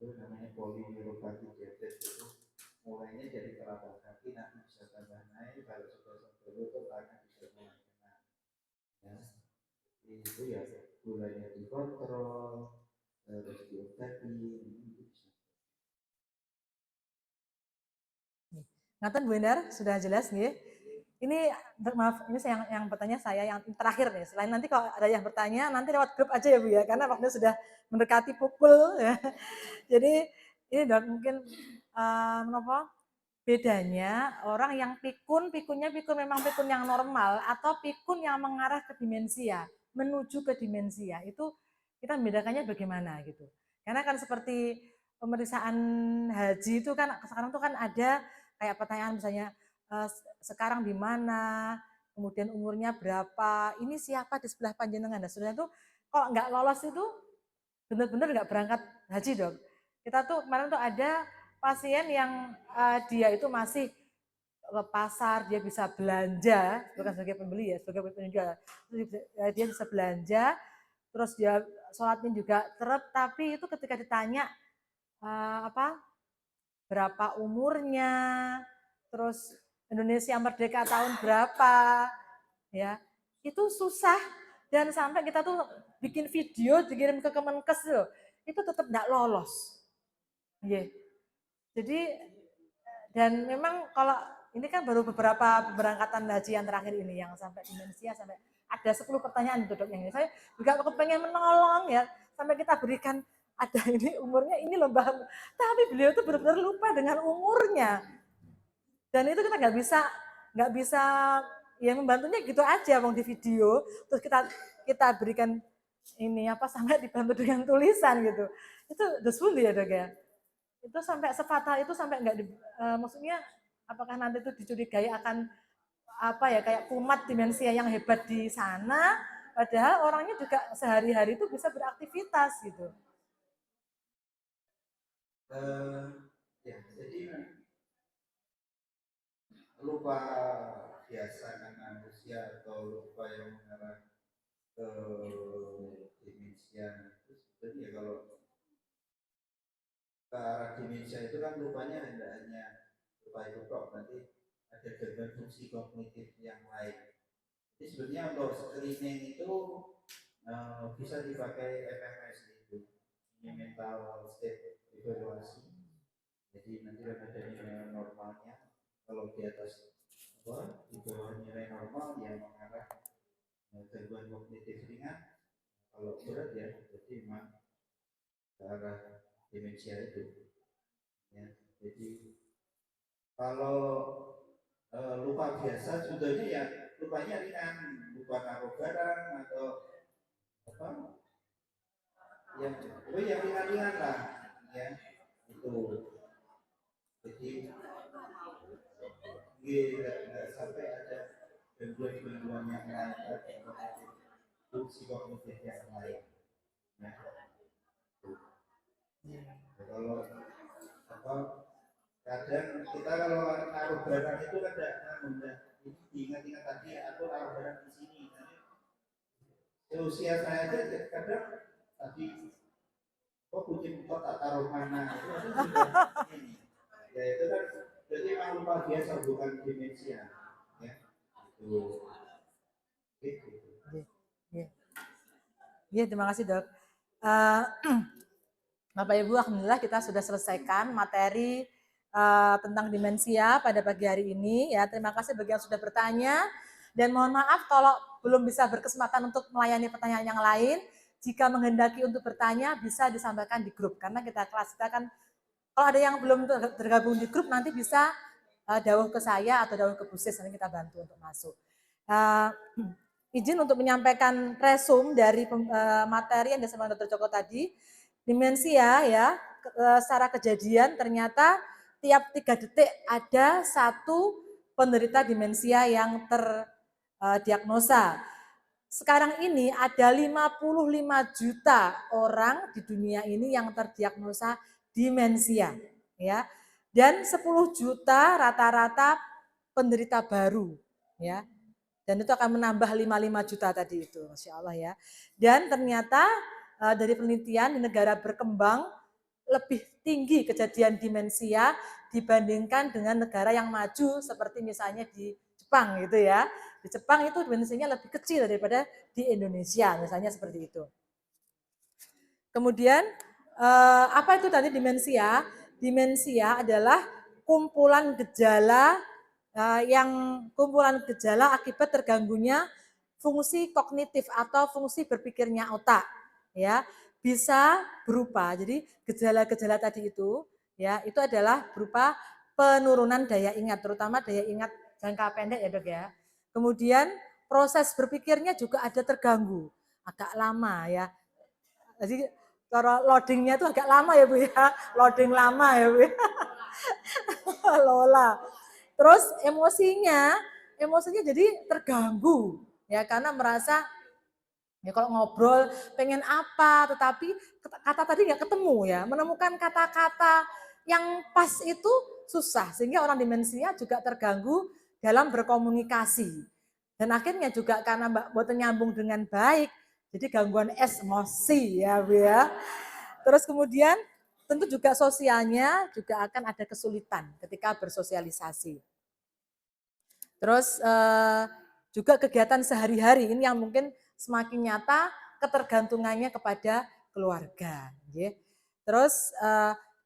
Itu namanya polineuropati diabetes itu. Mulainya dari telapak kaki nanti bisa tambah naik, kalau sudah sampai lutut tangan bisa mulai kena. Ya, itu ya gulanya dikontrol, terus diobati, itu bisa. Ngaten Bu Endar, sudah jelas nih. Ini maaf, ini yang bertanya saya yang terakhir nih. Selain nanti kalau ada yang bertanya nanti lewat grup aja ya Bu ya, karena waktunya sudah mendekati pukul ya. Jadi ini Dok mungkin apa bedanya orang yang pikunnya pikun memang pikun yang normal atau pikun yang mengarah ke demensia, menuju ke demensia. Itu kita membedakannya bagaimana gitu. Karena kan seperti pemeriksaan haji itu kan sekarang tuh kan ada kayak pertanyaan misalnya sekarang di mana, kemudian umurnya berapa, ini siapa di sebelah panjenengan. Dan sebenarnya tuh kalau nggak lolos itu benar-benar nggak berangkat haji Dok. Kita tuh kemarin tuh ada pasien yang dia itu masih ke pasar, dia bisa belanja, bukan sebagai pembeli ya, sebagai penjual. Dia bisa belanja, terus dia sholatnya juga terep, tapi itu ketika ditanya berapa umurnya, terus Indonesia merdeka tahun berapa, ya itu susah dan sampai kita tuh bikin video dikirim ke Kemenkes loh, itu tetap nggak lolos. Yeah. Jadi dan memang kalau ini kan baru beberapa keberangkatan haji yang terakhir ini yang sampai demensia sampai ada 10 pertanyaan itu Dok yang ini. Saya juga kepengen menolong ya sampai kita berikan ada ini umurnya ini loh Mbak. Tapi beliau itu benar-benar lupa dengan umurnya. Dan itu kita nggak bisa ya membantunya gitu aja wong di video terus kita berikan ini sampai dibantu dengan tulisan gitu. Itu the sulit ya Dok ya. Itu sampai sefatal itu sampai nggak maksudnya apakah nanti itu dicurigai akan kayak kumat demensia yang hebat di sana padahal orangnya juga sehari-hari itu bisa beraktivitas gitu. Ya, jadi lupa biasa karena usia atau lupa yang mengarah ke demensia itu sebenarnya kalau ke arah demensia itu kan lupanya tidak hanya lupa itu kok, nanti ada gangguan fungsi kognitif yang lain. Jadi sebenarnya untuk screening itu bisa dipakai FMS itu, ini mental state evaluasi. Jadi nanti ada nilai normalnya, kalau di atas di bawah nilai normal yang mengarah gangguan kognitif ringan, kalau berat ya jadi memang ke arah demensia itu. Ya, jadi kalau lupa biasa sebetulnya ya lupanya ringan, lupa naruh barang atau yang ringan-ringan lah ya itu. Jadi nggak sampai ada gangguan-gangguan yang lain, fungsi kognitif yang lain. Ya. Kalau kadang kita kalau naruh barang itu kadang ingat-ingat tadi aku naruh barang di sini. Usia saya aja kadang tadi kucing tak taruh mana itu sudah ini. Ya itu kan jadi memang lupa biasa bukan demensia. Ya. Itu. Ya, terima kasih Dok. Bapak Ibu, alhamdulillah kita sudah selesaikan materi tentang demensia pada pagi hari ini. Ya, terima kasih bagi yang sudah bertanya dan mohon maaf kalau belum bisa berkesempatan untuk melayani pertanyaan yang lain. Jika menghendaki untuk bertanya bisa disampaikan di grup karena kita kan kalau ada yang belum tergabung di grup nanti bisa dawuh ke saya atau dawuh ke Bu Sis, nanti kita bantu untuk masuk. Izin untuk menyampaikan resum dari materi yang disampaikan Dr. Joko tadi. Demensia ya secara kejadian ternyata tiap 3 detik ada satu penderita demensia yang terdiagnosa. Sekarang ini ada 55 juta orang di dunia ini yang terdiagnosa demensia, ya. Dan 10 juta rata-rata penderita baru, ya. Dan itu akan menambah 55 juta tadi itu, Masya Allah ya. Dan ternyata dari penelitian di negara berkembang lebih tinggi kejadian demensia dibandingkan dengan negara yang maju seperti misalnya di Jepang gitu ya. Di Jepang itu demensianya lebih kecil daripada di Indonesia, misalnya seperti itu. Kemudian apa itu tadi demensia? Demensia adalah kumpulan gejala akibat terganggunya fungsi kognitif atau fungsi berpikirnya otak, ya. Bisa berupa, jadi gejala-gejala tadi itu, ya, itu adalah berupa penurunan daya ingat, terutama daya ingat jangka pendek ya Dok ya. Kemudian proses berpikirnya juga ada terganggu, agak lama ya. Jadi cara loadingnya itu agak lama ya Bu ya, loading lama ya Bu ya. Lola. Terus emosinya jadi terganggu ya karena merasa ya kalau ngobrol pengen apa tetapi kata tadi nggak ketemu ya, menemukan kata-kata yang pas itu susah sehingga orang demensia juga terganggu dalam berkomunikasi. Dan akhirnya juga karena buat nyambung dengan baik, jadi gangguan emosi ya Bu ya. Terus kemudian tentu juga sosialnya juga akan ada kesulitan ketika bersosialisasi. Terus juga kegiatan sehari-hari ini yang mungkin semakin nyata ketergantungannya kepada keluarga. Terus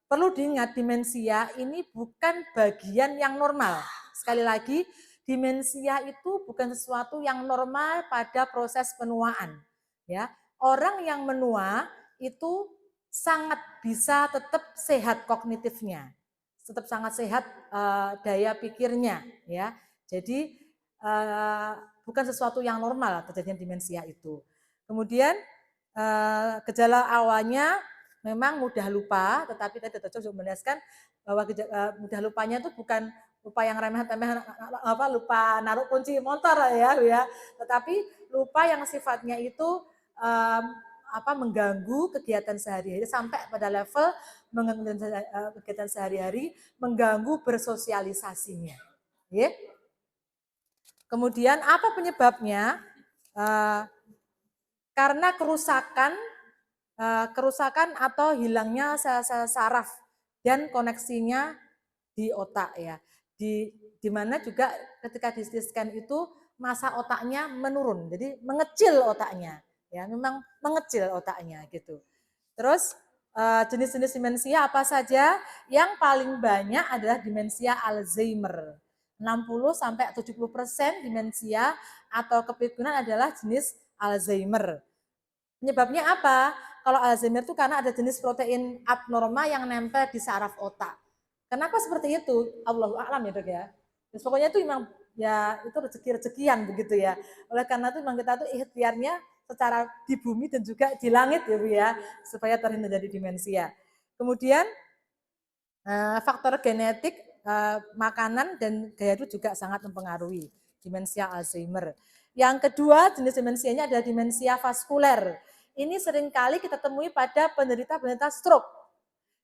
perlu diingat demensia ini bukan bagian yang normal. Sekali lagi, demensia itu bukan sesuatu yang normal pada proses penuaan. Ya, orang yang menua itu sangat bisa tetap sehat kognitifnya, tetap sangat sehat daya pikirnya. Ya, jadi bukan sesuatu yang normal kejadian demensia itu. Kemudian gejala awalnya memang mudah lupa, tetapi tadi Dr. juga menjelaskan bahwa mudah lupanya itu bukan lupa yang remeh-temeh, lupa naruh kunci motor ya, tetapi lupa yang sifatnya itu mengganggu kegiatan sehari-hari sampai pada level mengganggu kegiatan sehari-hari, mengganggu bersosialisasinya. Ya. Kemudian apa penyebabnya? Karena kerusakan atau hilangnya sel-sel saraf dan koneksinya di otak ya. Di mana juga ketika di-scan itu massa otaknya menurun, jadi mengecil otaknya, ya memang mengecil otaknya gitu. Terus jenis-jenis demensia apa saja? Yang paling banyak adalah demensia Alzheimer. 60-70% demensia atau kepikunan adalah jenis Alzheimer. Penyebabnya apa? Kalau Alzheimer itu karena ada jenis protein abnormal yang nempel di saraf otak. Kenapa seperti itu? Allahu a'lam ya Dok ya. Terus pokoknya itu memang ya itu rezeki-rezekian begitu ya. Oleh karena itu memang kita tuh ikhtiarnya secara di bumi dan juga di langit ya Bu ya, supaya terhindar dari demensia. Kemudian faktor genetik, makanan dan gaya hidup juga sangat mempengaruhi demensia Alzheimer. Yang kedua jenis demensianya adalah demensia vaskuler. Ini seringkali kita temui pada penderita-penderita stroke.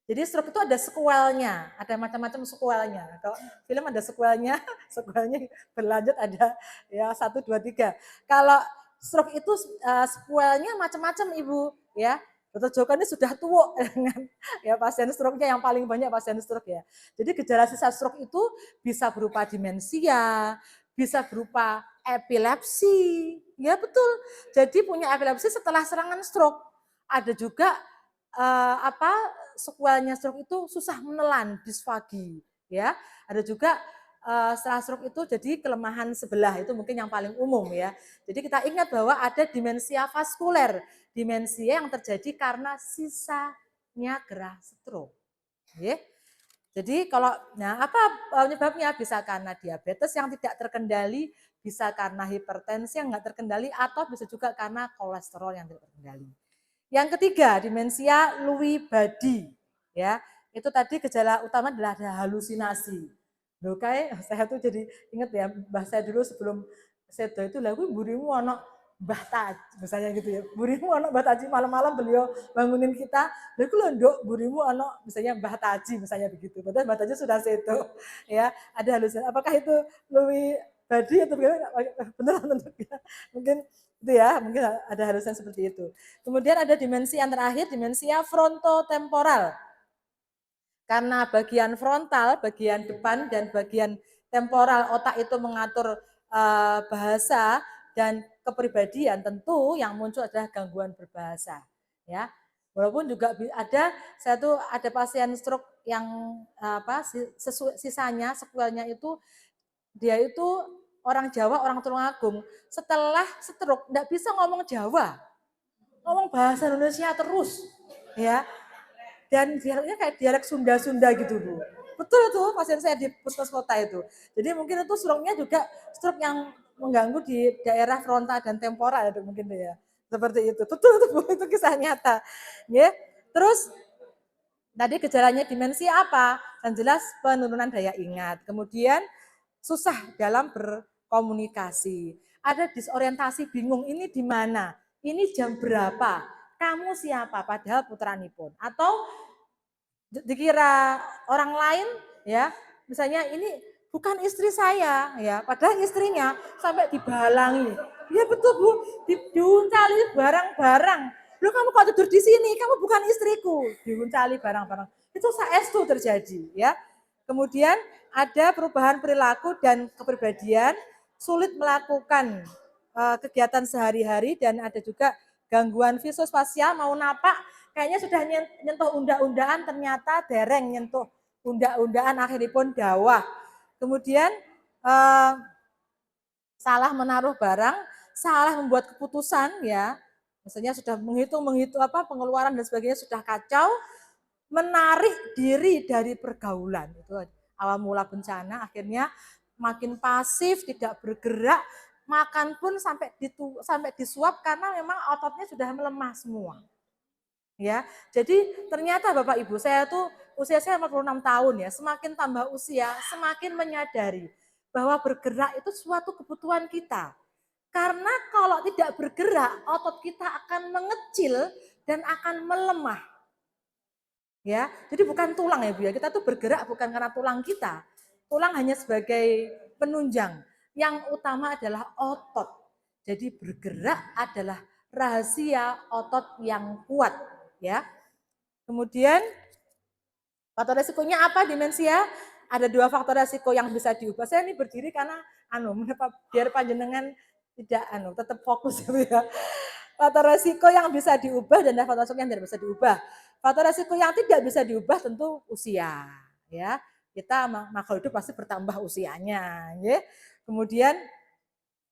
Jadi stroke itu ada sequelnya, ada macam-macam sequelnya. Kalau film ada sequelnya, sequelnya berlanjut ada ya 1, 2, 3. Kalau stroke itu sequelnya macam-macam Ibu, ya. Dr. Joko ini sudah tua dengan ya pasien stroke-nya yang paling banyak pasien stroke ya. Jadi gejala sisa stroke itu bisa berupa demensia, bisa berupa epilepsi, ya betul. Jadi punya epilepsi setelah serangan stroke. Ada juga sequelnya stroke itu susah menelan, disfagi, ya. Ada juga setelah stroke itu jadi kelemahan sebelah, itu mungkin yang paling umum ya. Jadi kita ingat bahwa ada demensia vaskuler, demensia yang terjadi karena sisanya gerah stroke. Ya. Jadi kalau apa penyebabnya? Bisa karena diabetes yang tidak terkendali, bisa karena hipertensi yang nggak terkendali, atau bisa juga karena kolesterol yang tidak terkendali. Yang ketiga, demensia Lewy body. Ya, itu tadi gejala utama adalah ada halusinasi. Loh kayak saya tuh jadi inget ya, mbah saya dulu sebelum sedo itu lah, burimu ono Mbah Taji, misalnya gitu ya. Burimu ono Mbah Taji, malam-malam beliau bangunin kita. Lha iku lho Nduk, burimu ono misalnya Mbah Taji, misalnya begitu. Padahal Mbah Taji sudah sedo. Ya, ada halusinasi. Apakah itu lebih badi atau bagaimana? Beneran untuk ya. Mungkin itu ya, mungkin ada halusinasi seperti itu. Kemudian ada dimensi yang terakhir, dimensia frontotemporal. Karena bagian frontal, bagian depan dan bagian temporal otak itu mengatur bahasa dan kepribadian, tentu yang muncul adalah gangguan berbahasa. Ya, walaupun juga ada, saya tuh ada pasien stroke yang sisanya sekuelnya itu dia itu orang Jawa, orang Tulungagung. Setelah stroke nggak bisa ngomong Jawa, ngomong bahasa Indonesia terus, ya. Dan dialeknya kayak dialek Sunda-Sunda gitu, Bu. Betul tuh pasien saya di puskesmas kota itu. Jadi mungkin itu stroke-nya juga stroke yang mengganggu di daerah frontal dan temporal itu mungkin ya. Seperti itu. Betul itu Bu, itu kisah nyata. Ya. Terus tadi gejalanya dimensi apa? Yang jelas penurunan daya ingat. Kemudian susah dalam berkomunikasi. Ada disorientasi, bingung ini di mana? Ini jam berapa? Kamu siapa? Padahal putranipun. Atau dikira orang lain ya, misalnya ini bukan istri saya ya, padahal istrinya sampai dibalangi. Ya betul Bu, diuncali barang-barang. Loh kamu kok tidur di sini? Kamu bukan istriku. Diuncali barang-barang. Itu saestu terjadi ya. Kemudian ada perubahan perilaku dan kepribadian, sulit melakukan kegiatan sehari-hari dan ada juga gangguan visuospasial, mau napak kayaknya sudah nyentuh unda-undaan ternyata dereng nyentuh unda-undaan akhiripun dawah. Kemudian salah menaruh barang, salah membuat keputusan ya. Misalnya sudah menghitung pengeluaran dan sebagainya sudah kacau, menarik diri dari pergaulan. Itu awal mula bencana, akhirnya makin pasif, tidak bergerak, makan pun sampai disuap karena memang ototnya sudah melemah semua. Ya, jadi ternyata Bapak Ibu, saya tuh usia saya 46 tahun ya, semakin tambah usia, semakin menyadari bahwa bergerak itu suatu kebutuhan kita. Karena kalau tidak bergerak, otot kita akan mengecil dan akan melemah. Ya, jadi bukan tulang ya Bu ya, kita tuh bergerak bukan karena tulang kita. Tulang hanya sebagai penunjang. Yang utama adalah otot. Jadi bergerak adalah rahasia otot yang kuat, ya. Kemudian faktor resikonya apa demensia? Ada 2 faktor resiko yang bisa diubah. Saya ini berdiri karena biar panjenengan tidak tetap fokus ya. Faktor resiko yang bisa diubah dan faktor resiko yang tidak bisa diubah. Faktor resiko yang tidak bisa diubah tentu usia, ya. Kita makhluk hidup pasti bertambah usianya, ya. Kemudian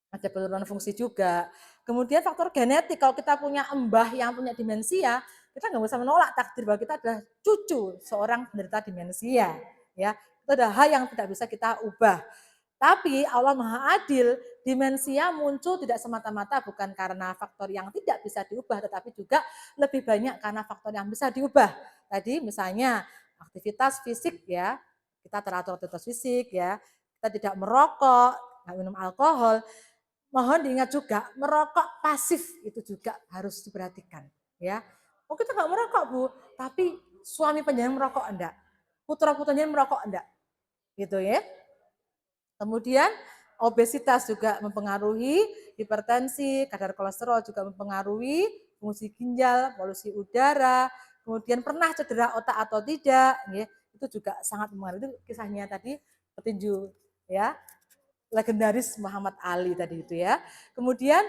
ada penurunan fungsi juga. Kemudian faktor genetik, kalau kita punya embah yang punya demensia, kita nggak bisa menolak takdir bahwa kita adalah cucu seorang penderita demensia. Ya, itu ada hal yang tidak bisa kita ubah. Tapi Allah Maha Adil, demensia muncul tidak semata-mata bukan karena faktor yang tidak bisa diubah, tetapi juga lebih banyak karena faktor yang bisa diubah. Tadi misalnya aktivitas fisik ya, kita teratur aktivitas fisik ya, kita tidak merokok, nggak minum alkohol. Mohon diingat juga, merokok pasif itu juga harus diperhatikan. Ya, oh kita nggak merokok Bu, tapi suami penjenengan merokok enggak, putra-putranya merokok enggak, gitu ya. Kemudian obesitas juga mempengaruhi, hipertensi, kadar kolesterol juga mempengaruhi, fungsi ginjal, polusi udara, kemudian pernah cedera otak atau tidak, ya, itu juga sangat mempengaruhi. Itu kisahnya tadi petinju ya, legendaris Muhammad Ali tadi itu ya. Kemudian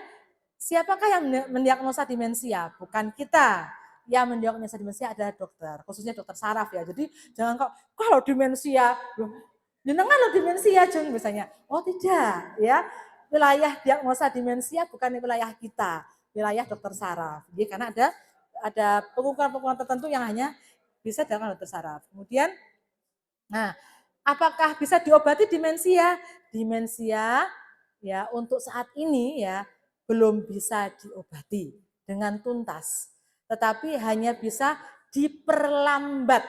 siapakah yang mendiagnosa demensia? Bukan kita. Yang mendiagnosa demensia adalah dokter, khususnya dokter saraf ya. Jadi jangan kok kalau demensia jenengan lo demensia Jung misalnya. Oh tidak ya. Wilayah diagnosa demensia bukan wilayah kita, wilayah dokter saraf. Jadi karena ada pengukuran-pengukuran tertentu yang hanya bisa dilakukan dokter saraf. Kemudian nah, apakah bisa diobati demensia? Demensia ya untuk saat ini ya belum bisa diobati dengan tuntas. Tetapi hanya bisa diperlambat.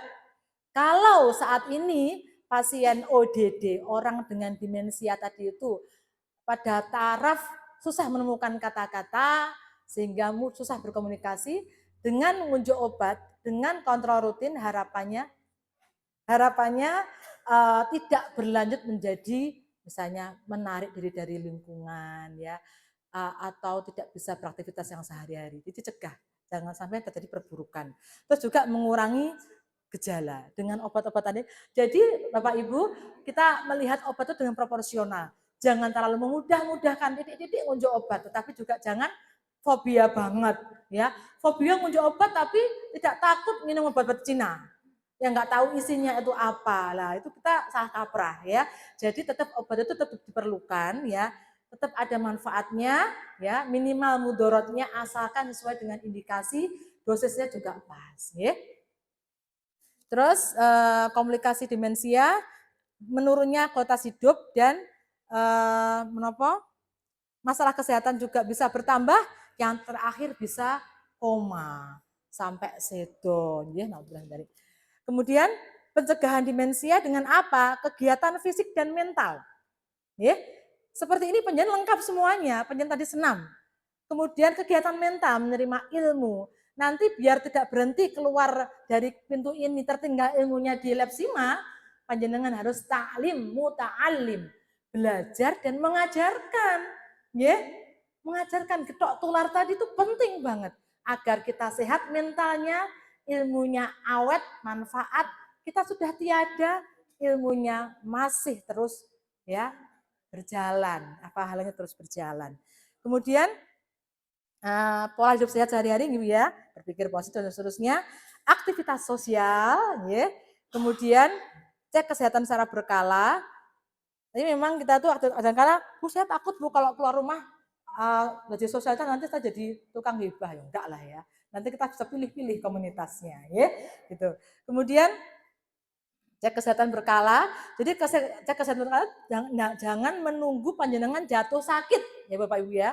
Kalau saat ini pasien ODD, orang dengan demensia tadi itu pada taraf susah menemukan kata-kata sehingga susah berkomunikasi, dengan mengunjuk obat, dengan kontrol rutin harapannya tidak berlanjut menjadi misalnya menarik diri dari lingkungan ya, atau tidak bisa beraktivitas yang sehari-hari. Jadi cegah, jangan sampai terjadi perburukan. Terus juga mengurangi gejala dengan obat-obat tadi. Jadi Bapak Ibu, kita melihat obat itu dengan proporsional. Jangan terlalu memudah-mudahkan titik-titik unjuk obat, tetapi juga jangan fobia banget ya. Fobia unjuk obat tapi tidak takut minum obat-obat Cina. Yang nggak tahu isinya itu apa. Lah itu kita salah kaprah ya. Jadi tetap obat itu tetap diperlukan ya. Tetap ada manfaatnya ya, minimal mudorotnya asalkan sesuai dengan indikasi, dosisnya juga pas ya. Terus komplikasi demensia, menurunnya kualitas hidup dan masalah kesehatan juga bisa bertambah, yang terakhir bisa koma sampai sedon ya. Kemudian pencegahan demensia dengan apa? Kegiatan fisik dan mental. Ya. Seperti ini penjenengan lengkap semuanya, penjenengan tadi senam. Kemudian kegiatan mental, menerima ilmu. Nanti biar tidak berhenti keluar dari pintu ini tertinggal ilmunya di Lepsima, panjenengan harus ta'lim, muta'alim, belajar dan mengajarkan. Ya, mengajarkan getok tular tadi itu penting banget agar kita sehat mentalnya, ilmunya awet, manfaat, kita sudah tiada, ilmunya masih terus ya berjalan, apa halnya terus berjalan. Kemudian pola hidup sehat sehari-hari gitu ya, berpikir positif dan seterusnya, aktivitas sosial, ya. Kemudian cek kesehatan secara berkala. Jadi memang kita tuh kadang-kadang, saya takut Bu kalau keluar rumah gaji sosial nanti saya jadi tukang hibah ya, enggak lah ya. Nanti kita bisa pilih-pilih komunitasnya, ya, gitu. Kemudian cek kesehatan berkala. Jadi cek kesehatan berkala jangan menunggu panjenengan jatuh sakit, ya Bapak Ibu ya.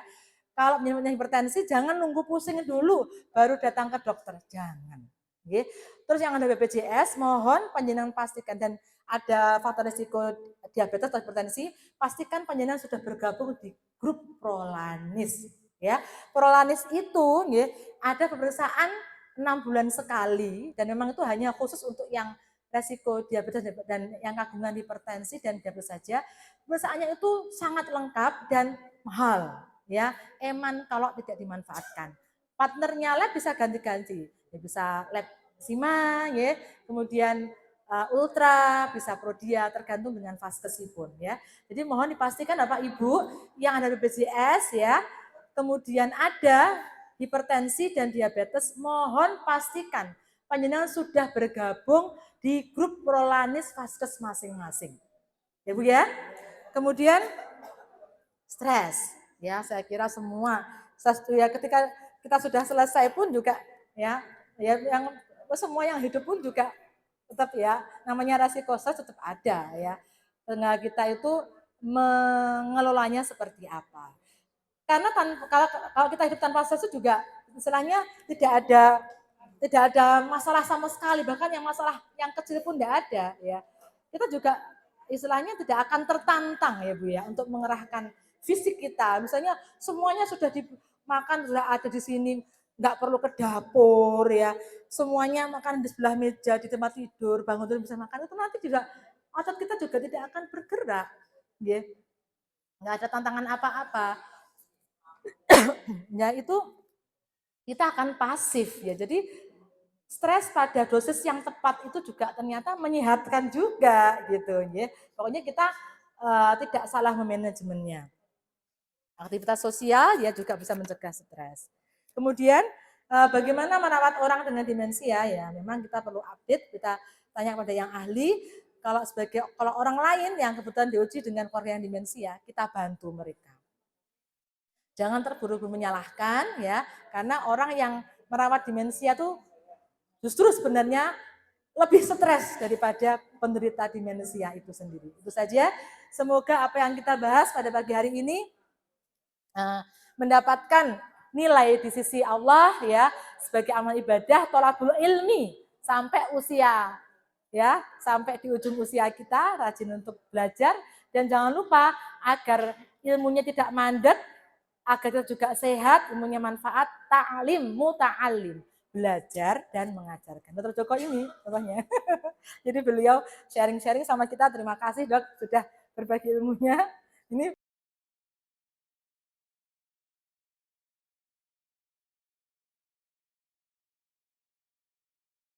Kalau punya hipertensi jangan nunggu pusing dulu baru datang ke dokter, jangan. Ya. Terus yang ada BPJS, mohon panjenengan pastikan dan ada faktor risiko diabetes atau hipertensi, pastikan panjenengan sudah bergabung di grup Prolanis. Ya, Prolanis itu ya, ada pemeriksaan 6 bulan sekali dan memang itu hanya khusus untuk yang resiko diabetes dan yang kagungan hipertensi dan diabetes saja. Pemeriksaannya itu sangat lengkap dan mahal, ya. Eman kalau tidak dimanfaatkan. Partnernya lab bisa ganti-ganti, ya, bisa lab Sima, ya, kemudian Ultra, bisa Prodia, tergantung dengan vaskesipun, ya. Jadi mohon dipastikan Bapak Ibu yang ada BPJS, ya, kemudian ada hipertensi dan diabetes, mohon pastikan panjenengan sudah bergabung di grup Prolanis Vaskes masing-masing. Ya Bu ya. Kemudian stres, ya saya kira semua ya ketika kita sudah selesai pun juga ya yang semua yang hidup pun juga tetap ya namanya resiko stres tetap ada ya. Tinggal kita itu mengelolanya seperti apa. Karena kalau kita hidup tanpa stres itu juga istilahnya tidak ada masalah sama sekali, bahkan yang masalah yang kecil pun tidak ada ya. Kita juga istilahnya tidak akan tertantang ya Bu ya untuk mengerahkan fisik kita. Misalnya semuanya sudah dimakan, sudah ada di sini, nggak perlu ke dapur ya. Semuanya makan di sebelah meja, di tempat tidur, bangun tidur bisa makan, itu nanti juga otot kita juga tidak akan bergerak. Ya. Nggak ada tantangan apa-apa. Ya itu kita akan pasif ya. Jadi stres pada dosis yang tepat itu juga ternyata menyehatkan juga gitu ya. Pokoknya kita tidak salah memanajemennya. Aktivitas sosial ya juga bisa mencegah stres. Kemudian bagaimana merawat orang dengan demensia ya, memang kita perlu update, kita tanya kepada yang ahli. Kalau orang lain yang kebetulan diuji dengan keluarga yang demensia, kita bantu mereka. Jangan terburu-buru menyalahkan ya, karena orang yang merawat demensia tuh justru sebenarnya lebih stres daripada penderita demensia itu sendiri. Itu saja. Semoga apa yang kita bahas pada pagi hari ini mendapatkan nilai di sisi Allah ya sebagai amal ibadah tolabul ilmi sampai usia ya sampai di ujung usia kita, rajin untuk belajar, dan jangan lupa agar ilmunya tidak mandek, agar kita juga sehat, ilmunya manfaat, ta'lim, muta'alim, belajar dan mengajarkan. Dr. Joko ini contohnya. Jadi beliau sharing-sharing sama kita, terima kasih Dok sudah berbagi ilmunya. Ini